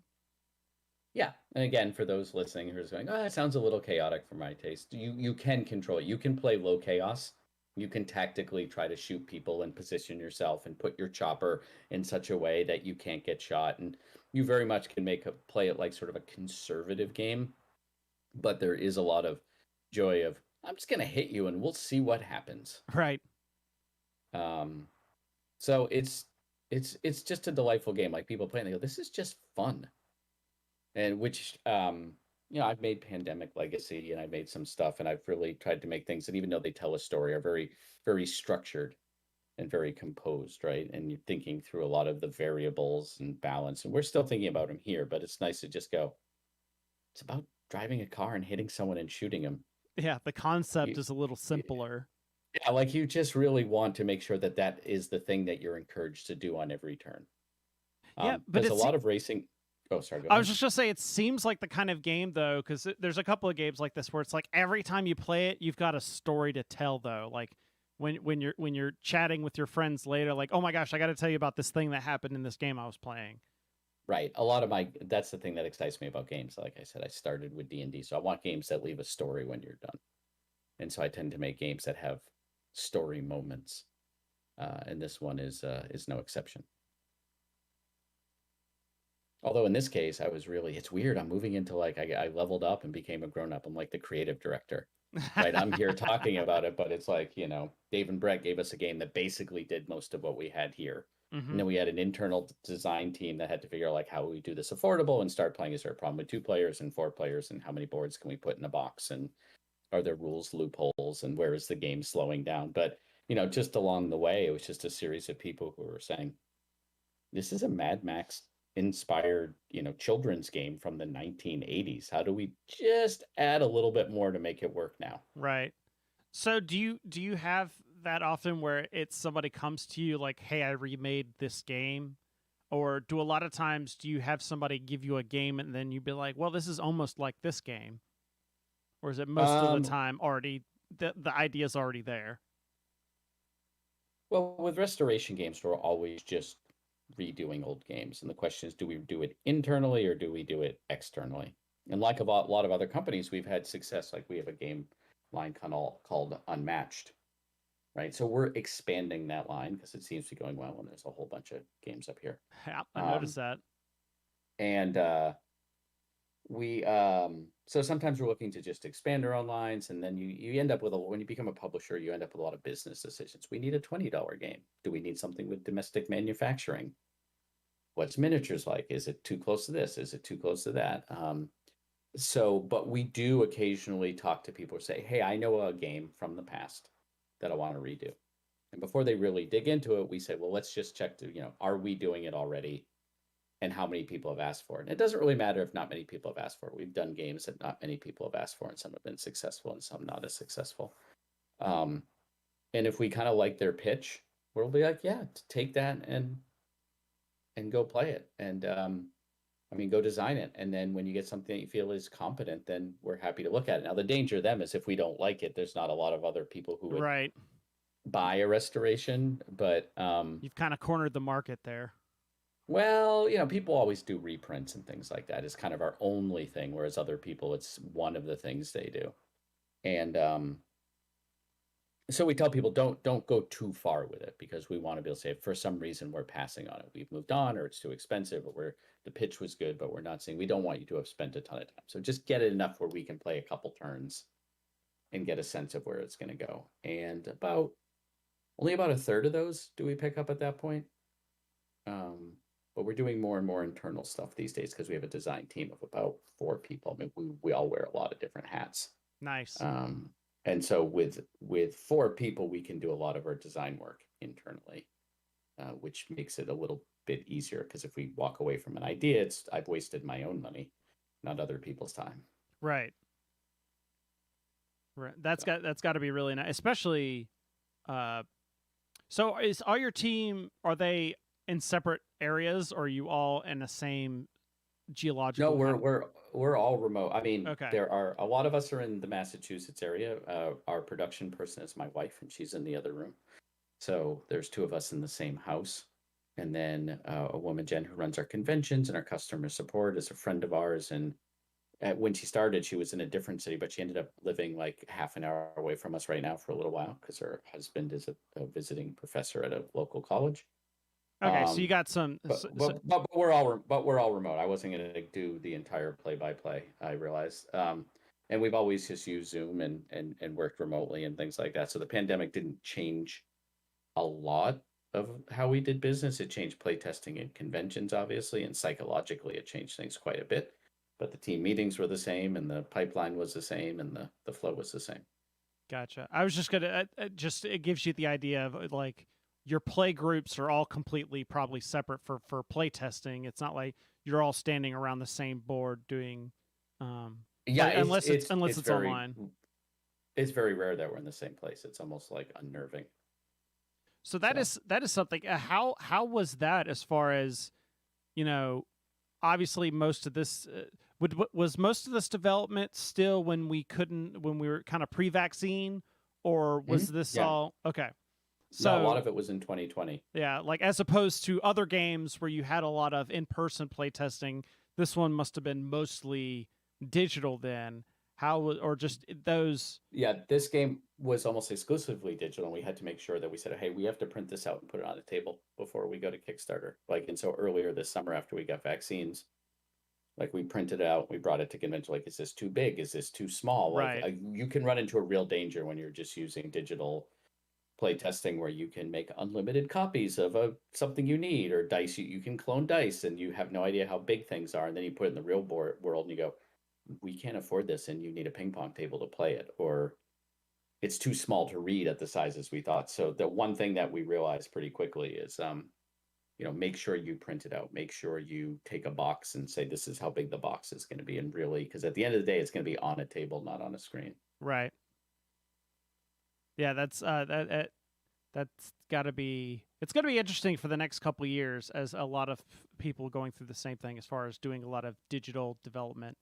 Speaker 2: Yeah, and again, for those listening who's going, oh, that sounds a little chaotic for my taste, you can control it. You can play low chaos. You can tactically try to shoot people and position yourself and put your chopper in such a way that you can't get shot. And you very much can play it like sort of a conservative game. But there is a lot of joy of, I'm just going to hit you and we'll see what happens.
Speaker 1: Right.
Speaker 2: So it's just a delightful game. Like people play and they go, this is just fun. And which, I've made Pandemic Legacy, and I've made some stuff, and I've really tried to make things that, even though they tell a story, are very, very structured. and very composed, right? And you're thinking through a lot of the variables and balance. And we're still thinking about them here, but it's nice to just go, it's about driving a car and hitting someone and shooting them.
Speaker 1: Yeah, the concept
Speaker 2: You-
Speaker 1: is a little simpler.
Speaker 2: Yeah, like you just really want to make sure that that is the thing that you're encouraged to do on every turn.
Speaker 1: Yeah, but
Speaker 2: There's a
Speaker 1: it's
Speaker 2: lot of racing. Oh, sorry. Go
Speaker 1: I
Speaker 2: ahead.
Speaker 1: was just gonna say it seems like the kind of game though, because there's a couple of games like this where it's like every time you play it, you've got a story to tell though. Like when you're chatting with your friends later, like, oh my gosh, I got to tell you about this thing that happened in this game I was playing.
Speaker 2: Right. That's the thing that excites me about games. Like I said, I started with D&D, so I want games that leave a story when you're done. And so I tend to make games that have story moments. And this one is no exception. Although in this case, it's weird. I'm moving into like, I leveled up and became a grown up. I'm like the creative director, right? I'm here talking about it, but it's like, Dave and Brett gave us a game that basically did most of what we had here.
Speaker 1: Mhm.
Speaker 2: And then we had an internal design team that had to figure out like how we do this affordable and start playing. Is there a problem with 2 players and 4 players, and how many boards can we put in a box, and are there rules loopholes, and where is the game slowing down? But just along the way, it was just a series of people who were saying, this is a Mad Max inspired children's game from the 1980s. How do we just add a little bit more to make it work now?
Speaker 1: Right. So do you have that often where it's somebody comes to you like, hey, I remade this game? Or do a lot of times do you have somebody give you a game and then you be like, well, this is almost like this game? Or is it most of the time already the idea's already there?
Speaker 2: Well, with restoration games, we're always just redoing old games. And the question is, do we do it internally or do we do it externally? And like a lot of other companies, we've had success. Like we have a game line called Unmatched, right? So we're expanding that line because it seems to be going well, and there's a whole bunch of games up here.
Speaker 1: Yeah, I noticed that.
Speaker 2: And we so sometimes we're looking to just expand our own lines, and then you end up with when you become a publisher, you end up with a lot of business decisions. We need a $20 game. Do we need something with domestic manufacturing? What's miniatures like? Is it too close to this? Is it too close to that? But we do occasionally talk to people who say, hey, I know a game from the past that I want to redo. And before they really dig into it, we say, well, let's just check are we doing it already? And how many people have asked for it? And it doesn't really matter if not many people have asked for it. We've done games that not many people have asked for, and some have been successful and some not as successful. And if we kind of like their pitch, we'll be like, yeah, take that and go play it. And go design it. And then when you get something that you feel is competent, then we're happy to look at it. Now, the danger of them is if we don't like it, there's not a lot of other people who would
Speaker 1: Right.
Speaker 2: buy a restoration. But
Speaker 1: you've kind of cornered the market there.
Speaker 2: Well, people always do reprints and things like that. It's kind of our only thing, whereas other people, it's one of the things they do. And so we tell people don't go too far with it, because we want to be able to say if for some reason we're passing on it, we've moved on, or it's too expensive, or the pitch was good, but we're not saying we don't want you to have spent a ton of time. So just get it enough where we can play a couple turns and get a sense of where it's going to go. And only about a third of those do we pick up at that point. But we're doing more and more internal stuff these days because we have a design team of about 4 people. I mean, we all wear a lot of different hats.
Speaker 1: Nice.
Speaker 2: And so with 4 people, we can do a lot of our design work internally, which makes it a little bit easier, because if we walk away from an idea, I've wasted my own money, not other people's time.
Speaker 1: Right. Right. That's got to be really nice, especially. So is all your team, are they in separate areas, or are you all in the same geological?
Speaker 2: No, we're all remote. I mean,
Speaker 1: Okay.
Speaker 2: there are a lot of us are in the Massachusetts area. Our production person is my wife, and she's in the other room. So there's 2 of us in the same house. And then a woman, Jen, who runs our conventions and our customer support, is a friend of ours. And when she started, she was in a different city, but she ended up living like half an hour away from us right now for a little while, because her husband is a visiting professor at a local college.
Speaker 1: Okay, so you got some.
Speaker 2: But we're all remote. I wasn't going to do the entire play-by-play, I realized. And we've always just used Zoom and worked remotely and things like that. So the pandemic didn't change a lot of how we did business. It changed playtesting and conventions, obviously, and psychologically it changed things quite a bit. But the team meetings were the same, and the pipeline was the same, and the flow was the same.
Speaker 1: Gotcha. I was just gonna it gives you the idea of like your play groups are all completely probably separate for playtesting. It's not like you're all standing around the same board doing
Speaker 2: Yeah,
Speaker 1: unless it's
Speaker 2: very
Speaker 1: online.
Speaker 2: it's very rare that we're in the same place. It's almost like unnerving.
Speaker 1: So that is something. How was that as far as, obviously most of this was most of this development still when we were kind of pre-vaccine, or was this
Speaker 2: Yeah.
Speaker 1: all okay?
Speaker 2: No, a
Speaker 1: So
Speaker 2: lot of it was in 2020.
Speaker 1: yeah, like as opposed to other games where you had a lot of in-person playtesting, this one must have been mostly digital then. Or just those?
Speaker 2: Yeah, this game was almost exclusively digital, and we had to make sure that we said, hey, we have to print this out and put it on the table before we go to Kickstarter. And so earlier this summer after we got vaccines, we printed it out, we brought it to convention, is this too big? Is this too small?
Speaker 1: Right.
Speaker 2: You can run into a real danger when you're just using digital play testing, where you can make unlimited copies of something you need, or dice. You can clone dice and you have no idea how big things are. And then you put it in the real world and you go, we can't afford this, and you need a ping pong table to play it, or it's too small to read at the sizes we thought. So the one thing that we realized pretty quickly is, make sure you print it out. Make sure you take a box and say, this is how big the box is going to be. And really, because at the end of the day, it's going to be on a table, not on a screen.
Speaker 1: Right. Yeah, that's got to be. It's going to be interesting for the next couple of years, as a lot of people going through the same thing as far as doing a lot of digital development.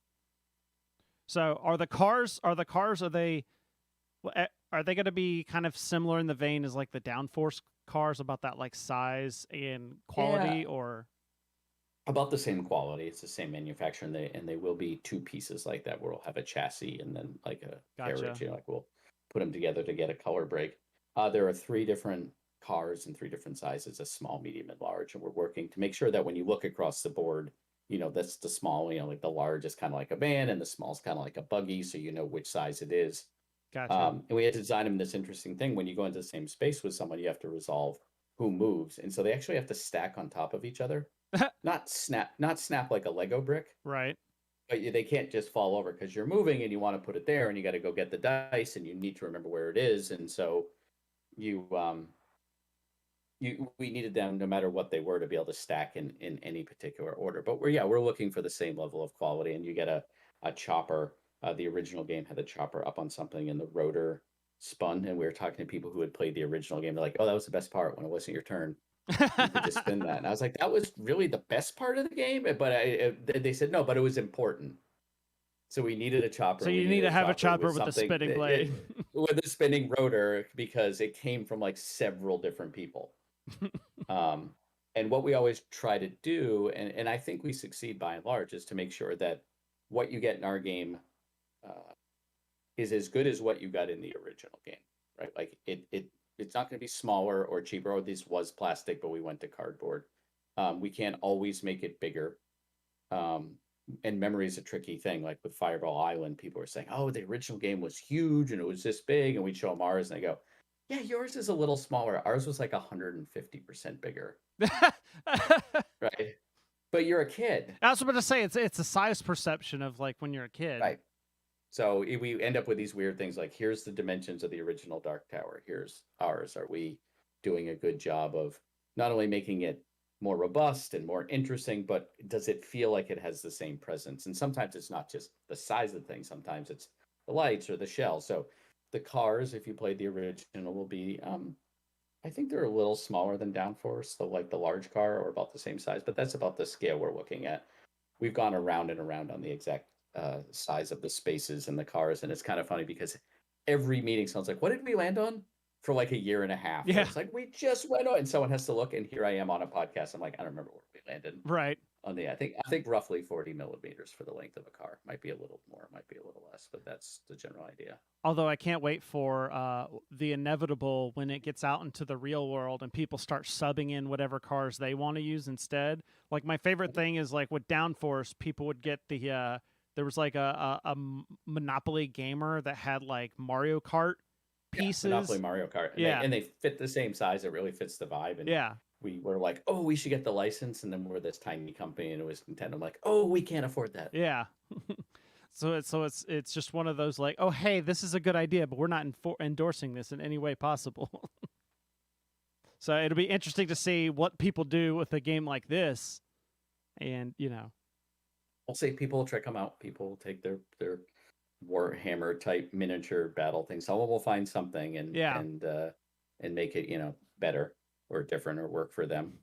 Speaker 1: So are they going to be kind of similar in the vein as like the Downforce cars, about that like size and quality? Or
Speaker 2: about the same quality? It's the same manufacturer, and they will be two pieces like that, where we'll have a chassis and then like a carriage. We'll put them together to get a color break. There are 3 different cars in 3 different sizes: a small, medium, and large. And we're working to make sure that when you look across the board, that's the small, like the large is kind of like a van and the small is kind of like a buggy, so you know which size it is.
Speaker 1: Gotcha.
Speaker 2: And we had to design them this interesting thing. When you go into the same space with someone, you have to resolve who moves. And so they actually have to stack on top of each other, not snap like a Lego brick.
Speaker 1: Right.
Speaker 2: But they can't just fall over because you're moving and you want to put it there, and you got to go get the dice and you need to remember where it is. And so we needed them, no matter what they were, to be able to stack in any particular order. But we're looking for the same level of quality. And you get a chopper. The original game had a chopper up on something, and the rotor spun. And we were talking to people who had played the original game. They're like, "Oh, that was the best part, when it wasn't your turn. You could just spin that." And I was like, "That was really the best part of the game?" But they said no, but it was important. So we needed a chopper.
Speaker 1: So you need to have a chopper with a spinning blade.
Speaker 2: With a spinning rotor, because it came from several different people. And what we always try to do, and I think we succeed by and large, is to make sure that what you get in our game is as good as what you got in the original game, right? It's not going to be smaller or cheaper. Oh, this was plastic, but we went to cardboard. We can't always make it bigger. And memory is a tricky thing. Like with Fireball Island, people were saying, "Oh, the original game was huge and it was this big," and we'd show them ours, and they go, "Yeah, yours is a little smaller. Ours was 150% bigger." Right? But you're a kid.
Speaker 1: I was about to say, it's a size perception of when you're a kid.
Speaker 2: Right. So we end up with these weird things like, here's the dimensions of the original Dark Tower. Here's ours. Are we doing a good job of not only making it more robust and more interesting, but does it feel like it has the same presence? And sometimes it's not just the size of the thing. Sometimes it's the lights or the shell. So the cars, if you played the original, will be, I think they're a little smaller than Downforce, the large car, or about the same size, but that's about the scale we're looking at. We've gone around and around on the exact size of the spaces and the cars, and it's kind of funny because every meeting sounds like, "What did we land on?" for a year and a half.
Speaker 1: Yeah.
Speaker 2: It's like, we just went on, and someone has to look, and here I am on a podcast. I'm like, I don't remember where we landed.
Speaker 1: Right.
Speaker 2: On the, I think roughly 40 millimeters for the length of a car. Might be a little more, might be a little less, but that's the general idea.
Speaker 1: Although I can't wait for the inevitable when it gets out into the real world and people start subbing in whatever cars they want to use instead. Like my favorite thing is with Downforce, people would get the there was a Monopoly gamer that had Mario Kart pieces.
Speaker 2: Yeah, Monopoly Mario Kart. And they fit the same size. It really fits the vibe. And
Speaker 1: yeah.
Speaker 2: We were like, "Oh, we should get the license," and then we're this tiny company, and it was Nintendo. I'm like, "Oh, we can't afford that."
Speaker 1: Yeah. So it's just one of those "Oh, hey, this is a good idea, but we're not endorsing this in any way possible." So it'll be interesting to see what people do with a game like this, and
Speaker 2: I'll say people will try to come out. People will take their Warhammer type miniature battle thing. Someone will find something and
Speaker 1: Yeah.
Speaker 2: and make it better or different or work for them.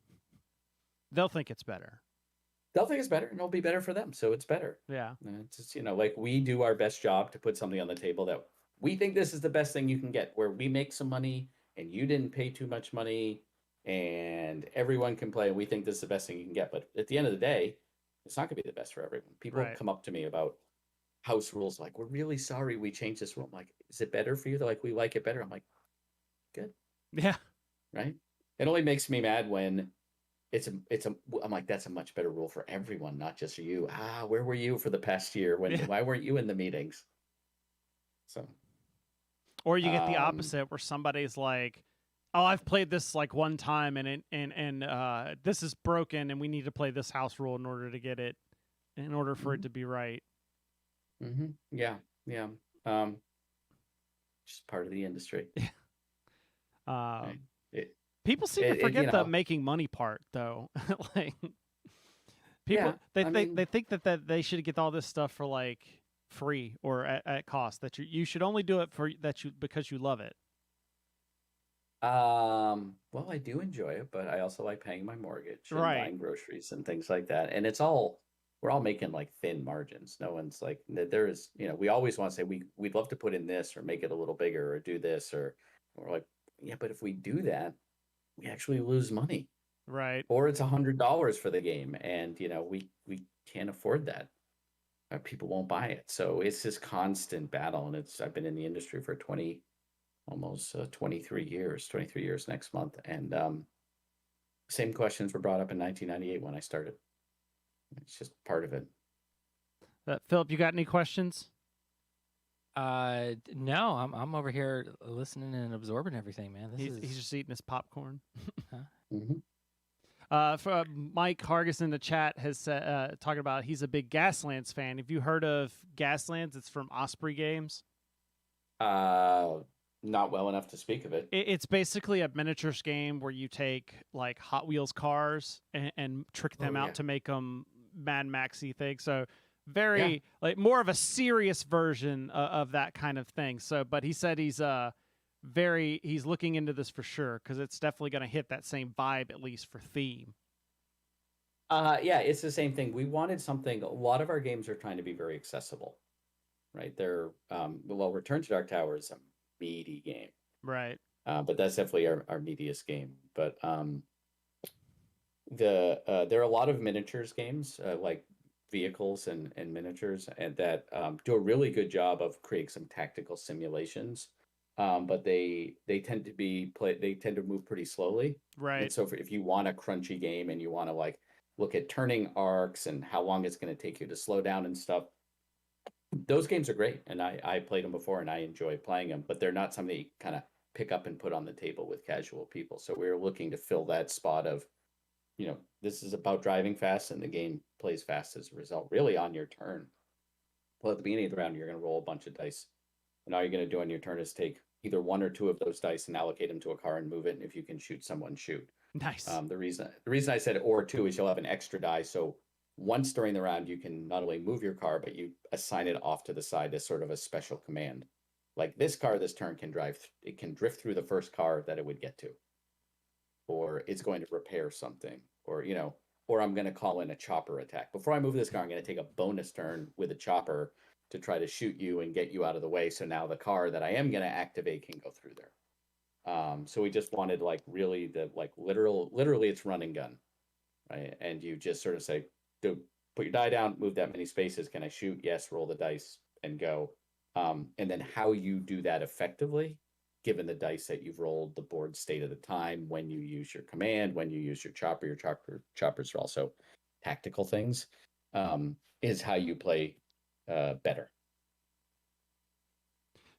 Speaker 1: they'll think it's better.
Speaker 2: They'll think it's better and it'll be better for them. So it's better.
Speaker 1: Yeah.
Speaker 2: It's just, like we do our best job to put something on the table that we think this is the best thing you can get, where we make some money and you didn't pay too much money and everyone can play. And we think this is the best thing you can get. But at the end of the day, it's not going to be the best for everyone. People
Speaker 1: Right.
Speaker 2: come up to me about house rules, like, we're really sorry we changed this rule. I'm like, is it better for you? They're like, we like it better. I'm like, good.
Speaker 1: Yeah.
Speaker 2: Right. It only makes me mad when I'm like, that's a much better rule for everyone, not just for you. Where were you for the past year? Why weren't you in the meetings? So,
Speaker 1: Or you get the opposite, where somebody's like, "Oh, I've played this like one time, and this is broken, and we need to play this house rule in order to get it, in order for it to be right."
Speaker 2: Yeah. Just part of the industry. Right.
Speaker 1: People seem to forget the making money part, though. Like, people, they think that they should get all this stuff for like free or at cost. That you should only do it because you love it.
Speaker 2: Well, I do enjoy it, but I also like paying my mortgage and
Speaker 1: Right.
Speaker 2: buying groceries and things like that. And we're all making like thin margins. No one's like, there is, we always want to say we'd love to put in this or make it a little bigger or do this, or we're like, yeah, but if we do that, we actually lose money.
Speaker 1: Right.
Speaker 2: Or it's $100 for the game, and we can't afford that. People won't buy it. So it's this constant battle, and I've been in the industry for almost 23 years next month, and same questions were brought up in 1998 when I started. It's just part of it.
Speaker 1: Philip, you got any questions?
Speaker 3: No, I'm over here listening and absorbing everything, man.
Speaker 1: He's just eating his popcorn.
Speaker 2: Mm-hmm.
Speaker 1: For Mike Hargis in the chat has talking about he's a big Gaslands fan. Have you heard of Gaslands? It's from Osprey Games.
Speaker 2: Not well enough to speak of it.
Speaker 1: It's basically a miniatures game where you take like Hot Wheels cars and trick them out to make them Mad Maxy things. So very like more of a serious version of that kind of thing. So, but he said he's looking into this for sure, because it's definitely going to hit that same vibe, at least for theme.
Speaker 2: Yeah, it's the same thing. We wanted something. A lot of our games are trying to be very accessible, right? They're Return to Dark Tower is a meaty game,
Speaker 1: right?
Speaker 2: But that's definitely our meatiest game. But there are a lot of miniatures games, like vehicles and miniatures, and that do a really good job of creating some tactical simulations. But they tend to move pretty slowly.
Speaker 1: Right.
Speaker 2: And so if you want a crunchy game and you want to like look at turning arcs and how long it's going to take you to slow down and stuff, those games are great. And I played them before and I enjoy playing them, but they're not something you kind of pick up and put on the table with casual people. So we were looking to fill that spot of, this is about driving fast and the game plays fast as a result, really on your turn. Well, at the beginning of the round, you're going to roll a bunch of dice. And all you're going to do on your turn is take either one or two of those dice and allocate them to a car and move it. And if you can shoot someone, shoot.
Speaker 1: Nice.
Speaker 2: The reason I said or two is you'll have an extra die. So once during the round, you can not only move your car, but you assign it off to the side as sort of a special command. Like this car this turn can drift through the first car that it would get to. Or it's going to repair something. Or I'm going to call in a chopper attack. Before I move this car, I'm going to take a bonus turn with a chopper to try to shoot you and get you out of the way. So now the car that I am going to activate can go through there. So we just wanted like really literally it's run and gun, right? And you just sort of say, put your die down, move that many spaces. Can I shoot? Yes. Roll the dice and go. And then how you do that effectively, given the dice that you've rolled, the board state of the time, when you use your command, when you use your choppers are also tactical things, is how you play better.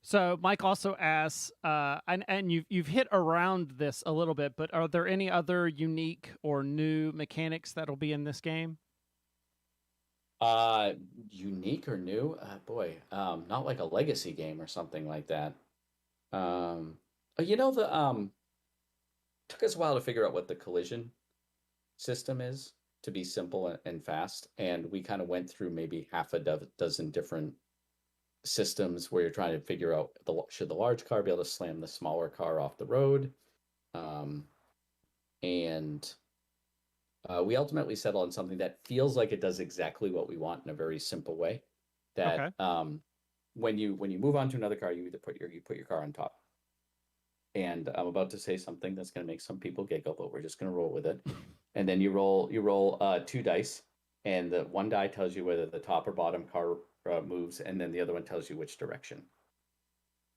Speaker 1: So Mike also asks, and you've hit around this a little bit, but are there any other unique or new mechanics that'll be in this game?
Speaker 2: Unique or new? Boy, not like a legacy game or something like that. The took us a while to figure out what the collision system is to be simple and fast. And we kind of went through maybe half a dozen different systems where you're trying to figure out should the large car be able to slam the smaller car off the road. And we ultimately settled on something that feels like it does exactly what we want in a very simple way. That when you move on to another car, you either put your car on top. And I'm about to say something that's going to make some people giggle, but we're just going to roll with it. And then you roll 2 dice, and the one die tells you whether the top or bottom car moves, and then the other one tells you which direction.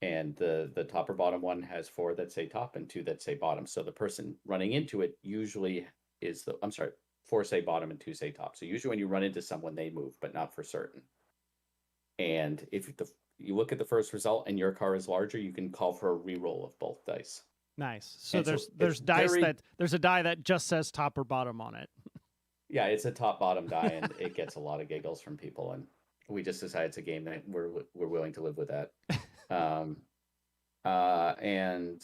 Speaker 2: And the top or bottom one has 4 that say top and 2 that say bottom. So the person running into it usually is 4 say bottom and 2 say top. So usually when you run into someone, they move, but not for certain. And if you look at the first result and your car is larger, you can call for a re-roll of both dice.
Speaker 1: Nice. So
Speaker 2: And
Speaker 1: there's dice there's a die that just says top or bottom on it.
Speaker 2: Yeah, it's a top bottom die, and it gets a lot of giggles from people. And we just decided it's a game that we're willing to live with that. And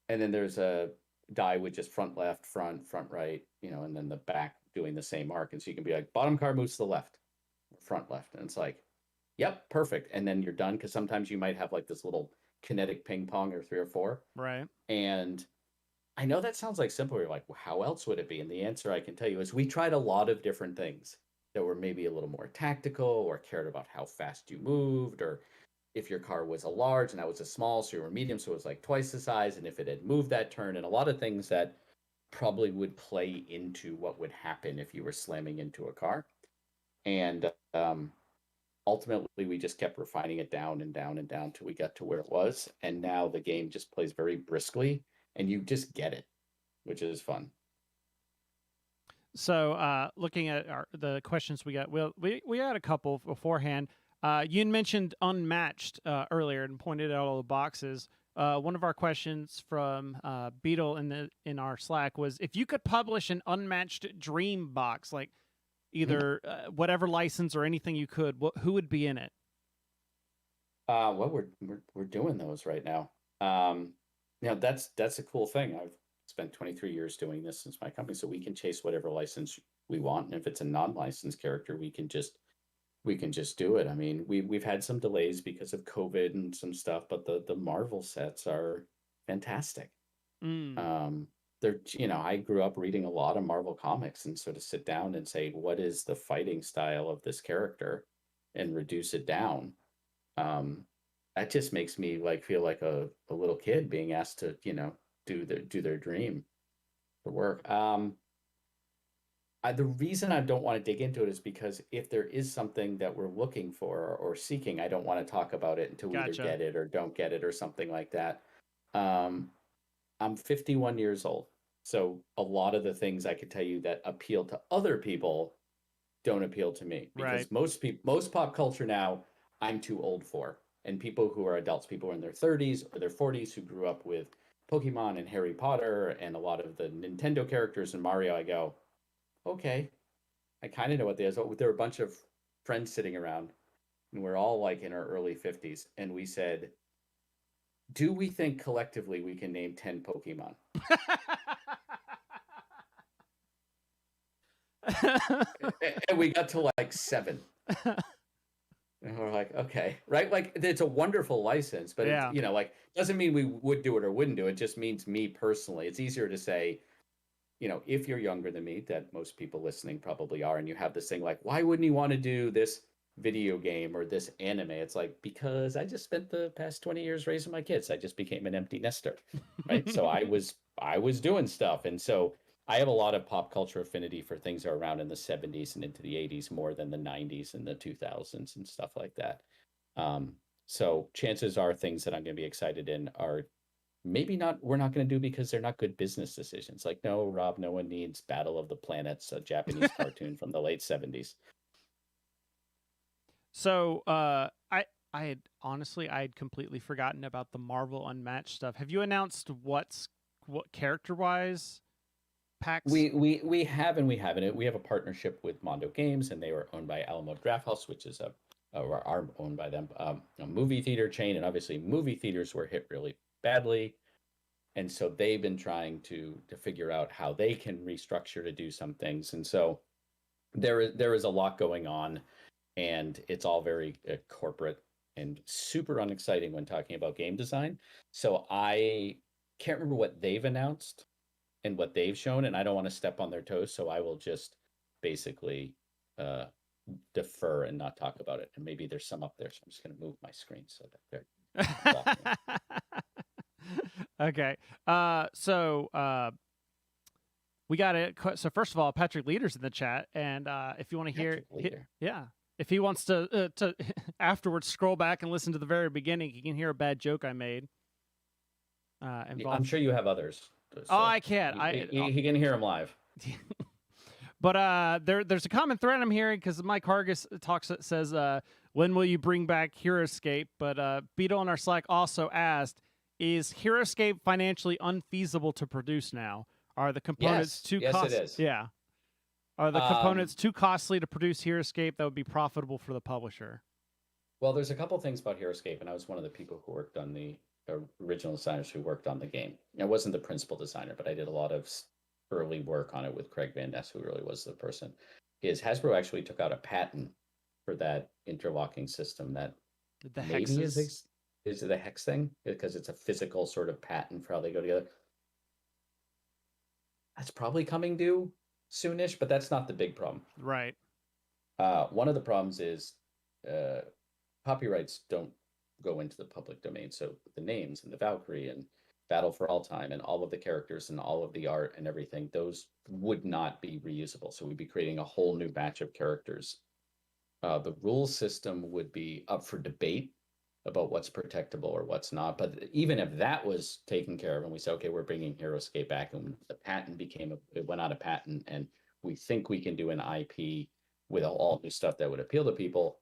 Speaker 2: then there's a die with just front left, front right, and then the back doing the same arc. And so you can be like, bottom car moves to the left, front left, and it's like, yep, perfect. And then you're done, because sometimes you might have like this little kinetic ping pong or 3 or 4.
Speaker 1: Right.
Speaker 2: And I know that sounds like simple. You're like, well, how else would it be? And the answer I can tell you is we tried a lot of different things that were maybe a little more tactical, or cared about how fast you moved, or if your car was a large and that was a small, so you were medium, so it was like twice the size, and if it had moved that turn, and a lot of things that probably would play into what would happen if you were slamming into a car. And ultimately, we just kept refining it down and down and down till we got to where it was. And now the game just plays very briskly, and you just get it, which is fun.
Speaker 1: So, looking at the questions we got, we had a couple beforehand. You mentioned Unmatched earlier and pointed out all the boxes. One of our questions from Beetle in our Slack was, if you could publish an Unmatched dream box, like either whatever license or anything you could, who would be in it?
Speaker 2: Well, we're doing those right now. That's a cool thing. I've spent 23 years doing this since my company, so we can chase whatever license we want. And if it's a non-licensed character, we can just do it. I mean, we've had some delays because of COVID and some stuff, but the Marvel sets are fantastic. I grew up reading a lot of Marvel comics, and sort of sit down and say, what is the fighting style of this character, and reduce it down. That just makes me feel like a little kid being asked to, do their dream for work. The reason I don't want to dig into it is because if there is something that we're looking for or seeking, I don't want to talk about it until we either get it or don't get it or something like that. I'm 51 years old, so a lot of the things I could tell you that appeal to other people don't appeal to me, because most pop culture now I'm too old for, and people who are adults, people who are in their 30s or their 40s who grew up with Pokemon and Harry Potter and a lot of the Nintendo characters and Mario, I go, okay, I kind of know what they are. So there were a bunch of friends sitting around, and we're all like in our early 50s, and we said, do we think collectively we can name 10 Pokemon? And we got to 7. And we're like, okay, right? Like, it's a wonderful license, but it, doesn't mean we would do it or wouldn't do it. It just means me personally. It's easier to say, if you're younger than me, that most people listening probably are, and you have this thing like, why wouldn't you want to do this video game or this anime? It's like, because I just spent the past 20 years raising my kids. I just became an empty nester, right? So I was doing stuff. And so I have a lot of pop culture affinity for things that are around in the 70s and into the 80s more than the 90s and the 2000s and stuff like that. So chances are things that I'm going to be excited in are maybe we're not going to do because they're not good business decisions. Like, no, Rob, no one needs Battle of the Planets, a Japanese cartoon from the late 70s.
Speaker 1: So I had completely forgotten about the Marvel Unmatched stuff. Have you announced what character-wise packs?
Speaker 2: We have and we haven't. We have a partnership with Mondo Games, and they were owned by Alamo Drafthouse, which is are owned by them, a movie theater chain. And obviously movie theaters were hit really badly. And so they've been trying to figure out how they can restructure to do some things. And so there is a lot going on, and it's all very corporate and super unexciting when talking about game design. So I can't remember what they've announced and what they've shown, and I don't want to step on their toes, so I will just basically defer and not talk about it. And maybe there's some up there, so I'm just going to move my screen so that they're
Speaker 1: Okay. So we got it. So first of all, Patrick Leader's in the chat, and if you want to hear, yeah, if he wants to afterwards scroll back and listen to the very beginning, he can hear a bad joke I made.
Speaker 2: I'm sure you have others. So
Speaker 1: oh, I can't.
Speaker 2: He can hear him live.
Speaker 1: But there's a common thread I'm hearing because Mike Hargis says, when will you bring back HeroScape? But Beetle on our Slack also asked, is HeroScape financially unfeasible to produce now? Are the components too costly?
Speaker 2: Yes, it is.
Speaker 1: Yeah. Are the components too costly to produce HeroScape that would be profitable for the publisher?
Speaker 2: Well, there's a couple things about HeroScape, and I was one of the people who worked on the original designers who worked on the game. I wasn't the principal designer, but I did a lot of early work on it with Craig Van Ness, who really was the person. Hasbro actually took out a patent for that interlocking system that
Speaker 1: the
Speaker 2: maybe
Speaker 1: hexes?
Speaker 2: is the hex thing, because it's a physical sort of patent for how they go together. That's probably coming due soonish, but that's not the big problem.
Speaker 1: Right.
Speaker 2: One of the problems is copyrights don't go into the public domain. So the names and the Valkyrie and Battle for All Time and all of the characters and all of the art and everything, those would not be reusable. So we'd be creating a whole new batch of characters. The rule system would be up for debate about what's protectable or what's not. But even if that was taken care of and we said, okay, we're bringing HeroScape back, and the patent it went out of patent, and we think we can do an IP with all new stuff that would appeal to people,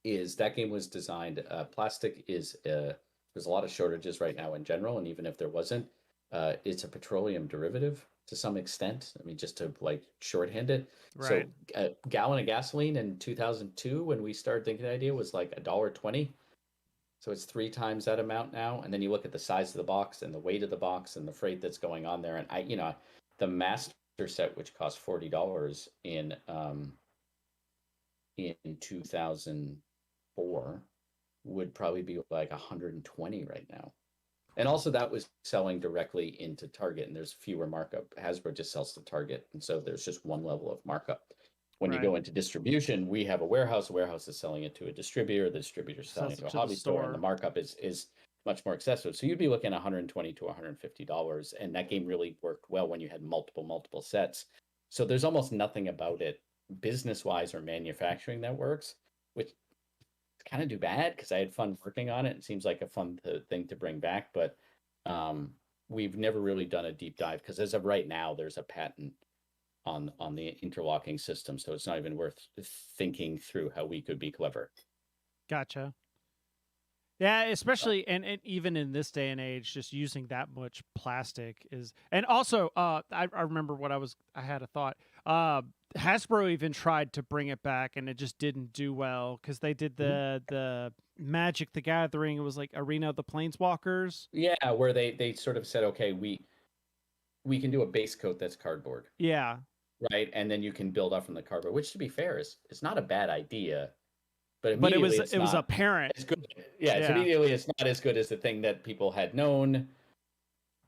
Speaker 2: is that game was designed, plastic is, there's a lot of shortages right now in general. And even if there wasn't, it's a petroleum derivative to some extent. I mean, just to like shorthand it.
Speaker 1: Right.
Speaker 2: So a gallon of gasoline in 2002, when we started thinking the idea, was like $1.20. So it's 3 times that amount now. And then you look at the size of the box and the weight of the box and the freight that's going on there. And the master set, which cost $40 in 2004, would probably be like 120 right now. And also that was selling directly into Target, and there's fewer markup. Hasbro just sells to Target, and so there's just one level of markup. When you go into distribution, we have a warehouse is selling it to a distributor, the distributor's selling it to a hobby store, and the markup is much more excessive. So you'd be looking at $120 to $150, and that game really worked well when you had multiple sets. So there's almost nothing about it business-wise or manufacturing that works, which kind of too bad, because I had fun working on it. It seems like a fun thing to bring back, but we've never really done a deep dive, because as of right now, there's a patent on the interlocking system, so it's not even worth thinking through how we could be clever.
Speaker 1: Gotcha. Yeah, especially and even in this day and age, just using that much plastic is, and also I remember I had a thought. Hasbro even tried to bring it back, and it just didn't do well, because they did the Magic the Gathering. It was like Arena of the Planeswalkers.
Speaker 2: Yeah, where they sort of said, okay, we can do a base coat that's cardboard.
Speaker 1: Yeah.
Speaker 2: Right, and then you can build up from the cardboard, which, to be fair, is not a bad idea. But
Speaker 1: it was apparent.
Speaker 2: It's good. Yeah, so immediately it's not as good as the thing that people had known.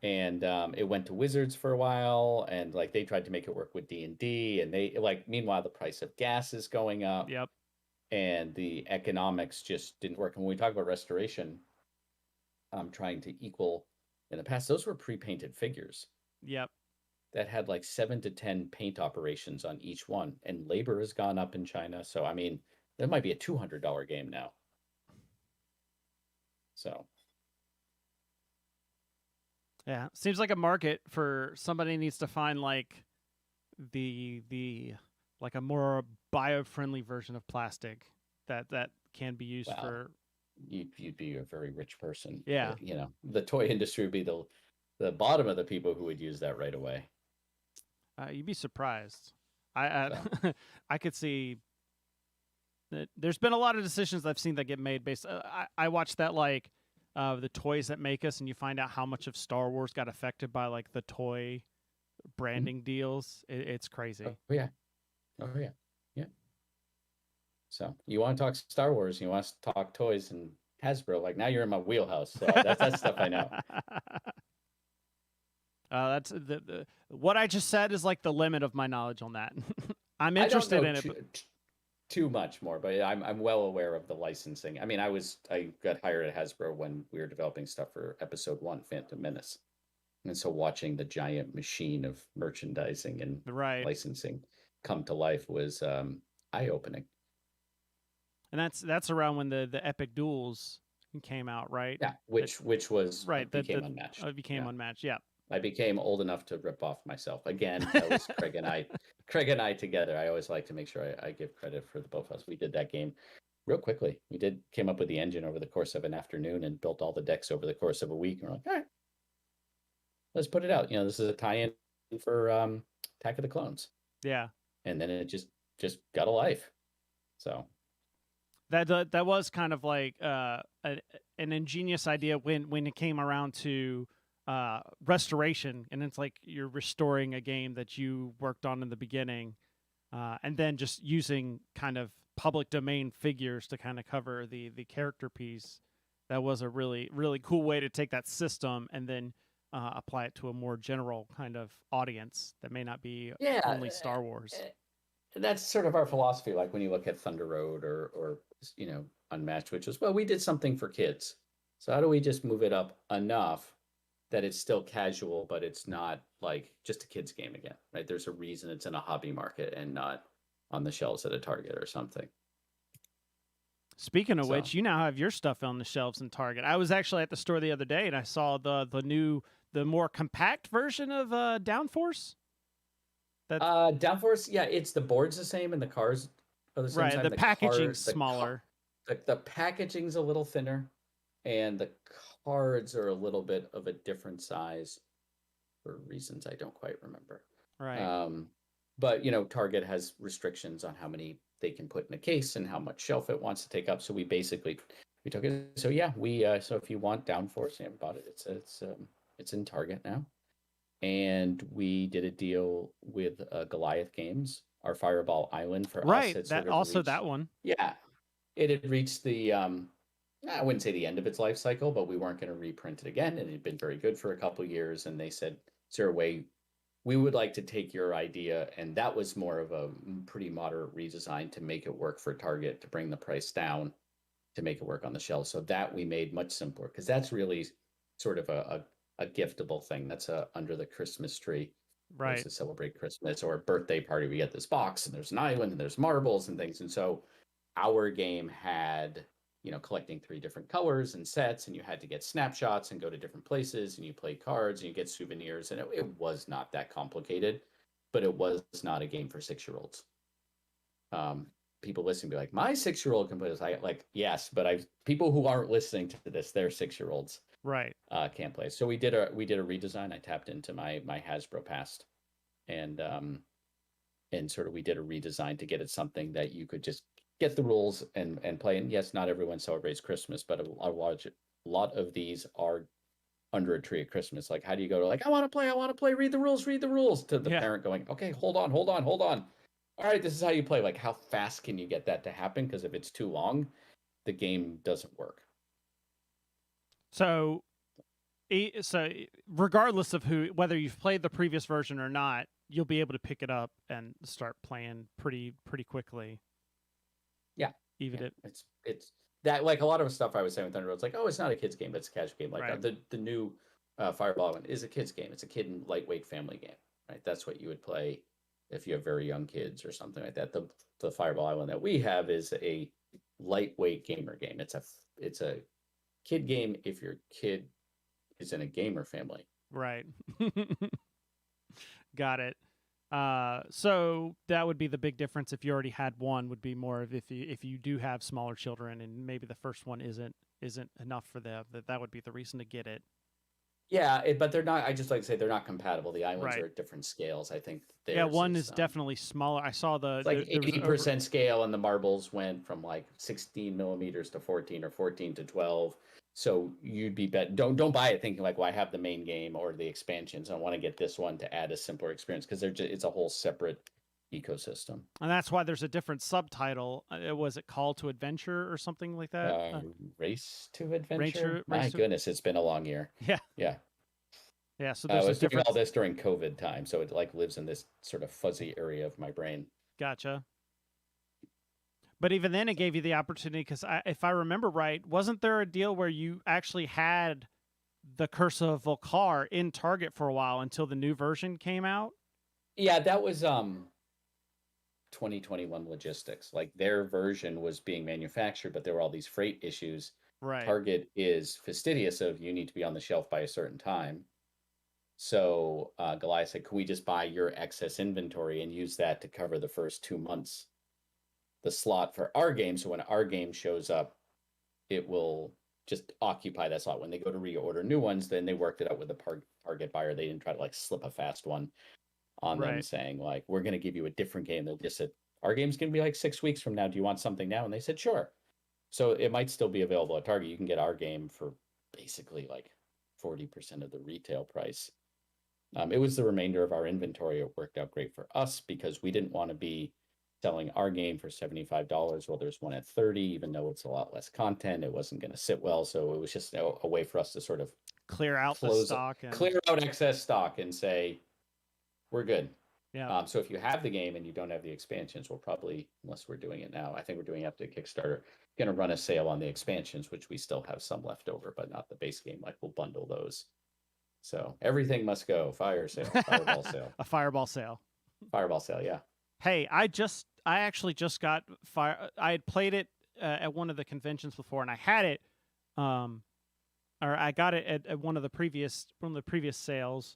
Speaker 2: And it went to Wizards for a while, and like they tried to make it work with D&D, and they meanwhile the price of gas is going up.
Speaker 1: Yep.
Speaker 2: And the economics just didn't work. And when we talk about restoration, trying to equal in the past, those were pre-painted figures.
Speaker 1: Yep.
Speaker 2: That had like 7 to 10 paint operations on each one, and labor has gone up in China. So I mean, that might be a $200 game now. So.
Speaker 1: Yeah, seems like a market for somebody needs to find like the like a more bio-friendly version of plastic that can be used for.
Speaker 2: You'd be a very rich person.
Speaker 1: Yeah,
Speaker 2: the toy industry would be the bottom of the people who would use that right away.
Speaker 1: You'd be surprised. I could see that there's been a lot of decisions I've seen that get made based. I watched that like the toys that make us, and you find out how much of Star Wars got affected by like the toy branding deals. It's crazy.
Speaker 2: Oh yeah. Oh yeah. Yeah. So you want to talk Star Wars, you want to talk toys and Hasbro, like now you're in my wheelhouse. So that's stuff I know.
Speaker 1: That's what I just said is like the limit of my knowledge on that. I'm
Speaker 2: I don't
Speaker 1: interested
Speaker 2: know
Speaker 1: in it.
Speaker 2: too much more, but I'm well aware of the licensing. I mean, I got hired at Hasbro when we were developing stuff for Episode 1, Phantom Menace. And so watching the giant machine of merchandising and
Speaker 1: Right.
Speaker 2: licensing come to life was eye-opening.
Speaker 1: And that's around when the Epic Duels came out, right?
Speaker 2: Yeah, which was
Speaker 1: right
Speaker 2: became Unmatched.
Speaker 1: It became Unmatched. Yeah.
Speaker 2: I became old enough to rip off myself. Again, that was Craig and I together. I always like to make sure I give credit for the both of us. We did that game real quickly. We came up with the engine over the course of an afternoon and built all the decks over the course of a week. And we're like, all right, let's put it out. You know, this is a tie-in for Attack of the Clones.
Speaker 1: Yeah.
Speaker 2: And then it just got a life. So
Speaker 1: that was kind of like an ingenious idea when it came around to restoration, and it's like you're restoring a game that you worked on in the beginning, and then just using kind of public domain figures to kind of cover the character piece. That was a really, really cool way to take that system and then apply it to a more general kind of audience that may not be only Star Wars.
Speaker 2: That's sort of our philosophy. Like when you look at Thunder Road or you know, Unmatched, which was, well, we did something for kids. So how do we just move it up enough that it's still casual, but it's not like just a kid's game again, right? There's a reason it's in a hobby market and not on the shelves at a Target or something.
Speaker 1: Speaking of which, you now have your stuff on the shelves in Target. I was actually at the store the other day and I saw the more compact version of Downforce.
Speaker 2: Downforce, yeah, it's the board's the same and the cars are the same.
Speaker 1: Right,
Speaker 2: Time.
Speaker 1: the packaging's smaller.
Speaker 2: The packaging's a little thinner, and the cards are a little bit of a different size for reasons I don't quite remember.
Speaker 1: Right.
Speaker 2: But you know, Target has restrictions on how many they can put in a case and how much shelf it wants to take up. So we took it. So yeah, so if you want Downforce, you haven't bought it. It's in Target now. And we did a deal with Goliath Games, our Fireball Island for
Speaker 1: right.
Speaker 2: us.
Speaker 1: That also reached, that one.
Speaker 2: Yeah, it had reached the I wouldn't say the end of its life cycle, but we weren't going to reprint it again. And it had been very good for a couple of years. And they said, is there a way we would like to take your idea? And that was more of a pretty moderate redesign to make it work for Target, to bring the price down, to make it work on the shelf. So that we made much simpler, because that's really sort of a giftable thing. That's under the Christmas tree,
Speaker 1: right,
Speaker 2: to celebrate Christmas or a birthday party. We get this box and there's an island and there's marbles and things. And so our game had, you know, collecting 3 different colors and sets, and you had to get snapshots and go to different places, and you play cards and you get souvenirs, and it was not that complicated, but it was not a game for 6-year-olds. People listening be like, my 6-year-old can play this. Like, yes, but people who aren't listening to this, they're 6-year-olds.
Speaker 1: Right.
Speaker 2: Can't play. So we did a redesign. I tapped into my Hasbro past, and sort of we did a redesign to get it something that you could just get the rules and play. And yes, not everyone celebrates Christmas, but a lot of these are under a tree at Christmas. Like, how do you go to like, I want to play, read the rules, to the parent going, okay, hold on. All right, this is how you play. Like, how fast can you get that to happen? Because if it's too long, the game doesn't work.
Speaker 1: So regardless of whether you've played the previous version or not, you'll be able to pick it up and start playing pretty quickly.
Speaker 2: Yeah.
Speaker 1: Even
Speaker 2: it's that, like a lot of stuff I was saying with Thunder Road, it's like, oh, it's not a kid's game, but it's a casual game. Like
Speaker 1: right.
Speaker 2: the new Fireball one is a kid's game. It's a kid and lightweight family game, right? That's what you would play if you have very young kids or something like that. The Fireball Island that we have is a lightweight gamer game. It's a kid game if your kid is in a gamer family.
Speaker 1: Right. Got it. So that would be the big difference if you already had one, would be more of if you do have smaller children and maybe the first one isn't enough for them, that would be the reason to get it.
Speaker 2: Yeah, but they're not. I just like to say they're not compatible. The islands
Speaker 1: right.
Speaker 2: are at different scales. I think.
Speaker 1: Yeah, one is definitely smaller. I saw
Speaker 2: it's like 80% scale, and the marbles went from like 16 millimeters to 14, or 14 to 12. So you'd be don't buy it thinking like, well, I have the main game or the expansions. I want to get this one to add a simpler experience because it's a whole separate ecosystem.
Speaker 1: And that's why there's a different subtitle. Was it Call to Adventure or something like that?
Speaker 2: Race to Adventure. My
Speaker 1: to...
Speaker 2: goodness, it's been a long year.
Speaker 1: Yeah.
Speaker 2: Yeah.
Speaker 1: Yeah. So
Speaker 2: I
Speaker 1: there's
Speaker 2: was
Speaker 1: a different.
Speaker 2: doing all this during COVID time, so it like lives in this sort of fuzzy area of my brain.
Speaker 1: Gotcha. But even then, it gave you the opportunity because if I remember right, wasn't there a deal where you actually had the Curse of Volcar in Target for a while until the new version came out?
Speaker 2: Yeah, that was 2021 logistics. Like their version was being manufactured, but there were all these freight issues.
Speaker 1: Right.
Speaker 2: Target is fastidious of you need to be on the shelf by a certain time. So Goliath said, can we just buy your excess inventory and use that to cover the first 2 months? The slot for our game. So when our game shows up, it will just occupy that slot. When they go to reorder new ones, then they worked it out with the Target buyer. They didn't try to like slip a fast one on them saying like, we're going to give you a different game. They just said, our game's going to be like 6 weeks from now. Do you want something now? And they said, sure. So it might still be available at Target. You can get our game for basically like 40% of the retail price. It was the remainder of our inventory. It worked out great for us because we didn't want to be selling our game for $75. Well, there's one at 30, even though it's a lot less content. It wasn't going to sit well. So it was just a way for us to sort of
Speaker 1: clear out the stock and
Speaker 2: clear out excess stock and say, we're good.
Speaker 1: Yeah.
Speaker 2: So if you have the game and you don't have the expansions, we'll probably, unless we're doing it now, I think we're doing it up to Kickstarter, going to run a sale on the expansions, which we still have some left over, but not the base game. Like we'll bundle those. So everything must go. Fire sale, fireball sale.
Speaker 1: A fireball sale.
Speaker 2: Fireball sale, yeah.
Speaker 1: Hey, I actually just got I had played it at one of the conventions before, and I had it, or I got it at one of the previous sales,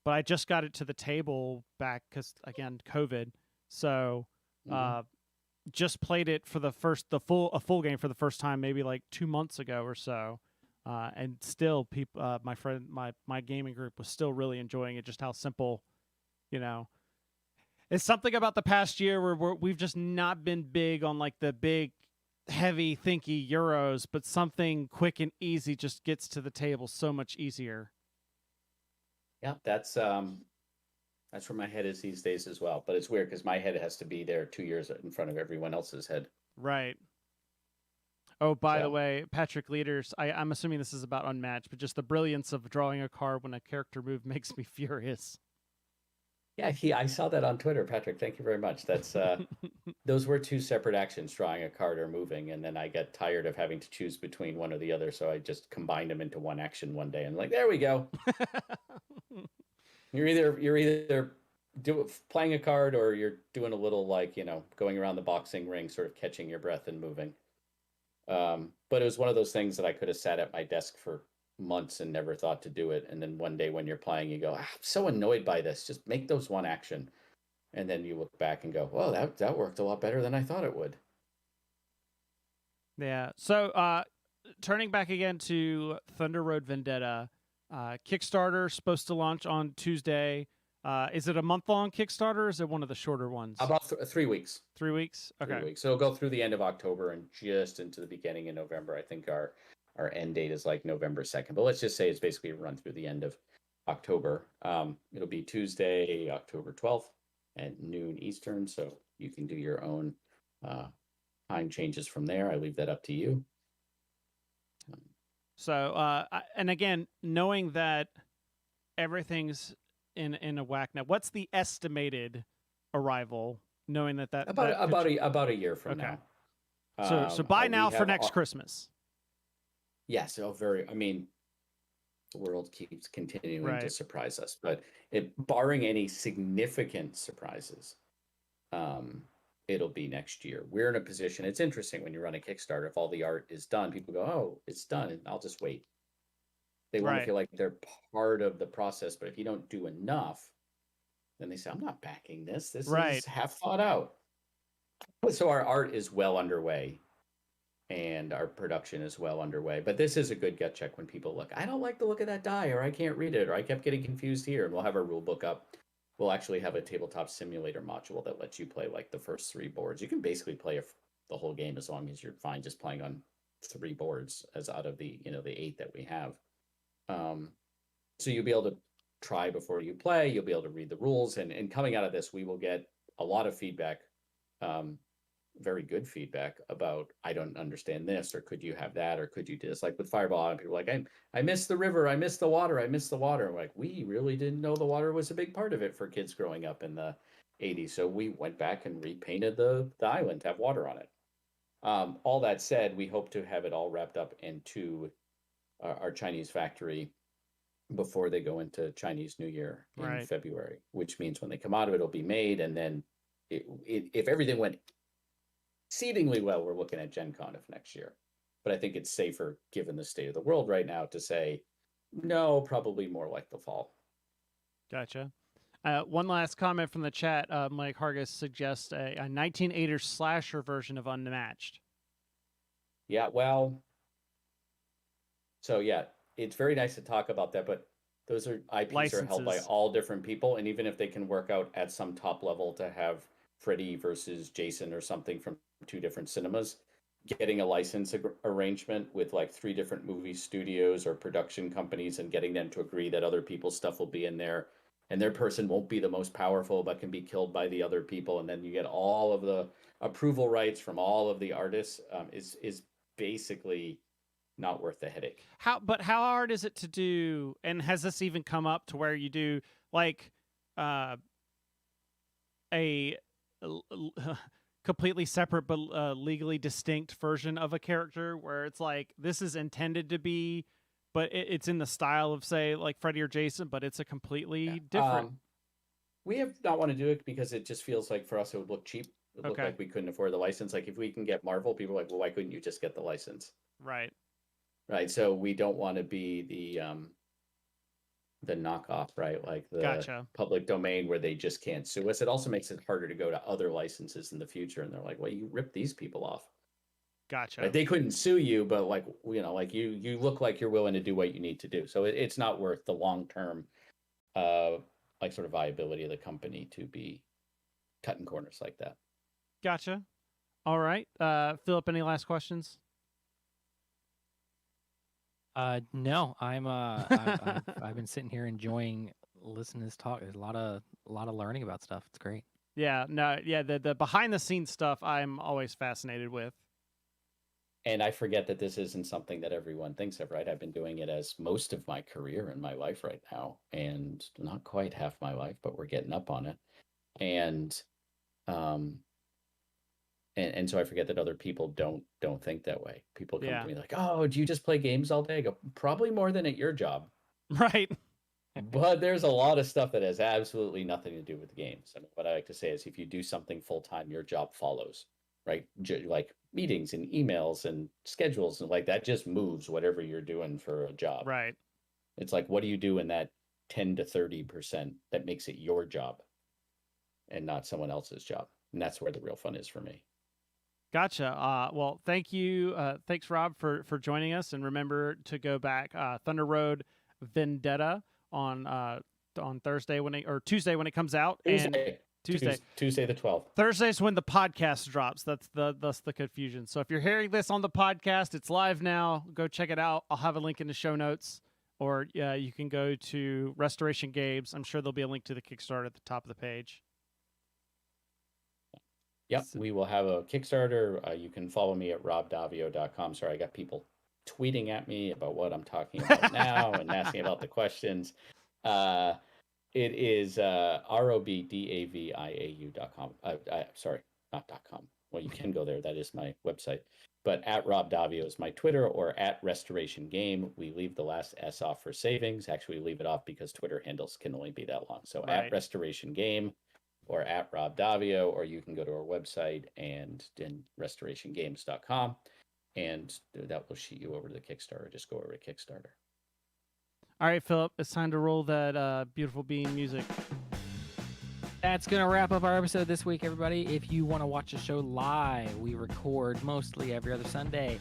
Speaker 1: but I just got it to the table back because again COVID. So, just played it for a full game for the first time, maybe like 2 months ago or so, and still people, my gaming group was still really enjoying it. Just how simple, It's something about the past year where we've just not been big on like the big, heavy, thinky Euros, but something quick and easy just gets to the table so much easier.
Speaker 2: Yeah, that's where my head is these days as well. But it's weird because my head has to be there 2 years in front of everyone else's head.
Speaker 1: Right. Oh, by the way, Patrick Leaders, I'm assuming this is about Unmatched, but just the brilliance of drawing a card when a character move makes me furious.
Speaker 2: Yeah, I saw that on Twitter, Patrick. Thank you very much. That's those were two separate actions, drawing a card or moving, and then I got tired of having to choose between one or the other, so I just combined them into one action one day, and like, there we go. You're either playing a card or you're doing a little like going around the boxing ring, sort of catching your breath and moving. But it was one of those things that I could have sat at my desk for months and never thought to do it, and then one day when you're playing you go, I'm so annoyed by this, just make those one action, and then you look back and go, well, that worked a lot better than I thought it would.
Speaker 1: Yeah. So turning back again to Thunder Road Vendetta, Kickstarter supposed to launch on Tuesday. Is it a month-long Kickstarter or is it one of the shorter ones?
Speaker 2: About 3 weeks.
Speaker 1: 3 weeks? Okay.
Speaker 2: 3 weeks. So it'll go through the end of October and just into the beginning of November. I think our end date is like November 2nd, but let's just say it's basically run through the end of October. It'll be Tuesday, October 12th at noon Eastern, so you can do your own time changes from there. I leave that up to you.
Speaker 1: So, and again, knowing that everything's in a whack now, what's the estimated arrival? Knowing that
Speaker 2: about a year from now.
Speaker 1: So buy now for next Christmas.
Speaker 2: Yes, I mean, the world keeps continuing to surprise us, but barring any significant surprises, it'll be next year. We're in a position, it's interesting when you run a Kickstarter, if all the art is done, people go, oh, it's done, and I'll just wait. They want to feel like they're part of the process, but if you don't do enough, then they say, I'm not backing this. This is half thought out. So our art is well underway. And our production is well underway. But this is a good gut check when people look, I don't like the look of that die, or I can't read it, or I kept getting confused here. And we'll have our rule book up. We'll actually have a tabletop simulator module that lets you play like the first 3 boards. You can basically play the whole game as long as you're fine just playing on 3 boards as out of the the 8 that we have. So you'll be able to try before you play. You'll be able to read the rules, and coming out of this, we will get a lot of feedback, very good feedback about, I don't understand this, or could you have that, or could you do this? Like with Fireball, and people are like, I miss the river, I miss the water, I miss the water. I'm like, we really didn't know the water was a big part of it for kids growing up in the 80s. So we went back and repainted the island to have water on it. All that said, we hope to have it all wrapped up into our Chinese factory before they go into Chinese New Year in February, which means when they come out of it, it'll be made. And then if everything went exceedingly well, we're looking at Gen Con of next year. But I think it's safer, given the state of the world right now, to say, no, probably more like the fall.
Speaker 1: Gotcha. One last comment from the chat. Mike Hargis suggests a 1980s slasher version of Unmatched.
Speaker 2: Yeah, well, so yeah, it's very nice to talk about that, but those are IPs are held by all different people, and even if they can work out at some top level to have Freddy versus Jason or something from 2 different cinemas, getting a license arrangement with like 3 different movie studios or production companies and getting them to agree that other people's stuff will be in there, and their person won't be the most powerful but can be killed by the other people, and then you get all of the approval rights from all of the artists, is basically not worth the headache.
Speaker 1: How hard is it to do? And has this even come up to where you do like a completely separate but legally distinct version of a character, where it's like, this is intended to be, but it's in the style of, say, like Freddy or Jason, but it's a completely different.
Speaker 2: We have not want to do it because it just feels like for us it would look cheap. It would look like we couldn't afford the license. Like if we can get Marvel, people are like, well, why couldn't you just get the license?
Speaker 1: Right.
Speaker 2: So we don't want to be the knockoff, right? Like the public domain where they just can't sue us. It also makes it harder to go to other licenses in the future, and they're like, well, you ripped these people off.
Speaker 1: Gotcha.
Speaker 2: Like they couldn't sue you, but like, like you look like you're willing to do what you need to do. So it's not worth the long-term like sort of viability of the company to be cutting corners like that.
Speaker 1: Gotcha. All right. Philip, any last questions?
Speaker 3: No, I've been sitting here enjoying listening to this talk. There's a lot of learning about stuff. It's great.
Speaker 1: Yeah, no, yeah, the behind the scenes stuff I'm always fascinated with.
Speaker 2: And I forget that this isn't something that everyone thinks of, right? I've been doing it as most of my career in my life right now, and not quite half my life, but we're getting up on it. And so I forget that other people don't think that way. People come to me like, "Oh, do you just play games all day?" I go, "Probably more than at your job."
Speaker 1: Right.
Speaker 2: But there's a lot of stuff that has absolutely nothing to do with games. I mean, what I like to say is if you do something full time, your job follows, right? Like meetings and emails and schedules and like that just moves whatever you're doing for a job.
Speaker 1: Right.
Speaker 2: It's like, what do you do in that 10 to 30% that makes it your job and not someone else's job? And that's where the real fun is for me.
Speaker 1: Gotcha. Well, thank you. Thanks, Rob, for joining us. And remember to go back Thunder Road Vendetta on Thursday or Tuesday when it comes out. Tuesday
Speaker 2: the 12th.
Speaker 1: Thursday's when the podcast drops. That's the confusion. So if you're hearing this on the podcast, it's live now. Go check it out. I'll have a link in the show notes, or you can go to Restoration Games. I'm sure there'll be a link to the Kickstarter at the top of the page.
Speaker 2: Yep, we will have a Kickstarter. You can follow me at robdaviau.com. Sorry, I got people tweeting at me about what I'm talking about now and asking about the questions. It is robdaviau.com. Sorry, not .com. Well, you can go there. That is my website. But at Rob Daviau is my Twitter, or at Restoration Game. We leave the last S off for savings. Actually, we leave it off because Twitter handles can only be that long. So at Restoration Game, or at Rob Daviau, or you can go to our website and restorationgames.com, and that will shoot you over to the Kickstarter. Just go over to Kickstarter.
Speaker 1: All right, Philip, it's time to roll that beautiful bean music.
Speaker 3: That's going to wrap up our episode this week, everybody. If you want to watch the show live, we record mostly every other Sunday.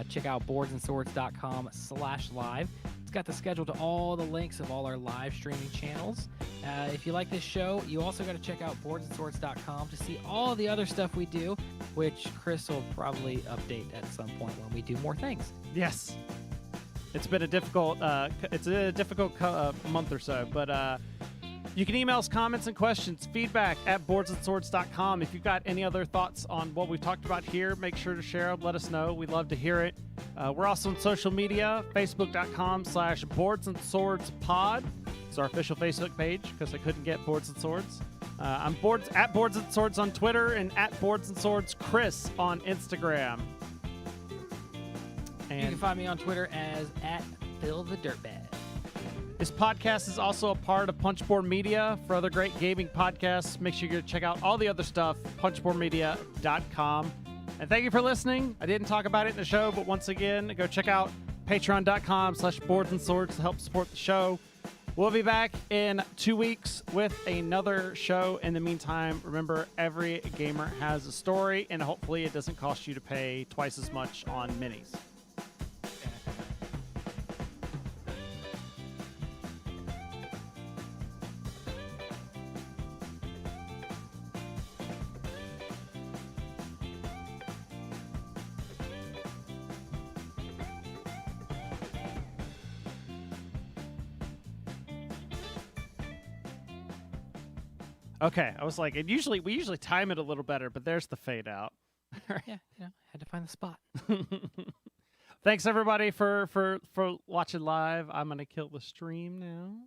Speaker 3: Check out boardsandswords.com/live. It's got the schedule to all the links of all our live streaming channels. If you like this show, you also got to check out boardsandswords.com to see all the other stuff we do, which Chris will probably update at some point when we do more things.
Speaker 1: Yes. It's been a difficult month or so, but you can email us comments and questions, feedback at boardsandswords.com. If you've got any other thoughts on what we've talked about here, make sure to share them. Let us know. We'd love to hear it. We're also on social media, facebook.com/boardsandswordspod. It's our official Facebook page because I couldn't get Boards and Swords. I'm at Boards and Swords on Twitter and at Boards and Swords Chris on Instagram.
Speaker 3: You can find me on Twitter as at Phil the Dirtbag.
Speaker 1: This podcast is also a part of Punchboard Media. For other great gaming podcasts, make sure you go check out all the other stuff, punchboardmedia.com. And thank you for listening. I didn't talk about it in the show, but once again, go check out patreon.com/boards and swords to help support the show. We'll be back in 2 weeks with another show. In the meantime, remember, every gamer has a story, and hopefully it doesn't cost you to pay twice as much on minis. Okay, I was like, we usually time it a little better, but there's the fade out.
Speaker 3: Yeah, had to find the spot.
Speaker 1: Thanks everybody for watching live. I'm gonna kill the stream now.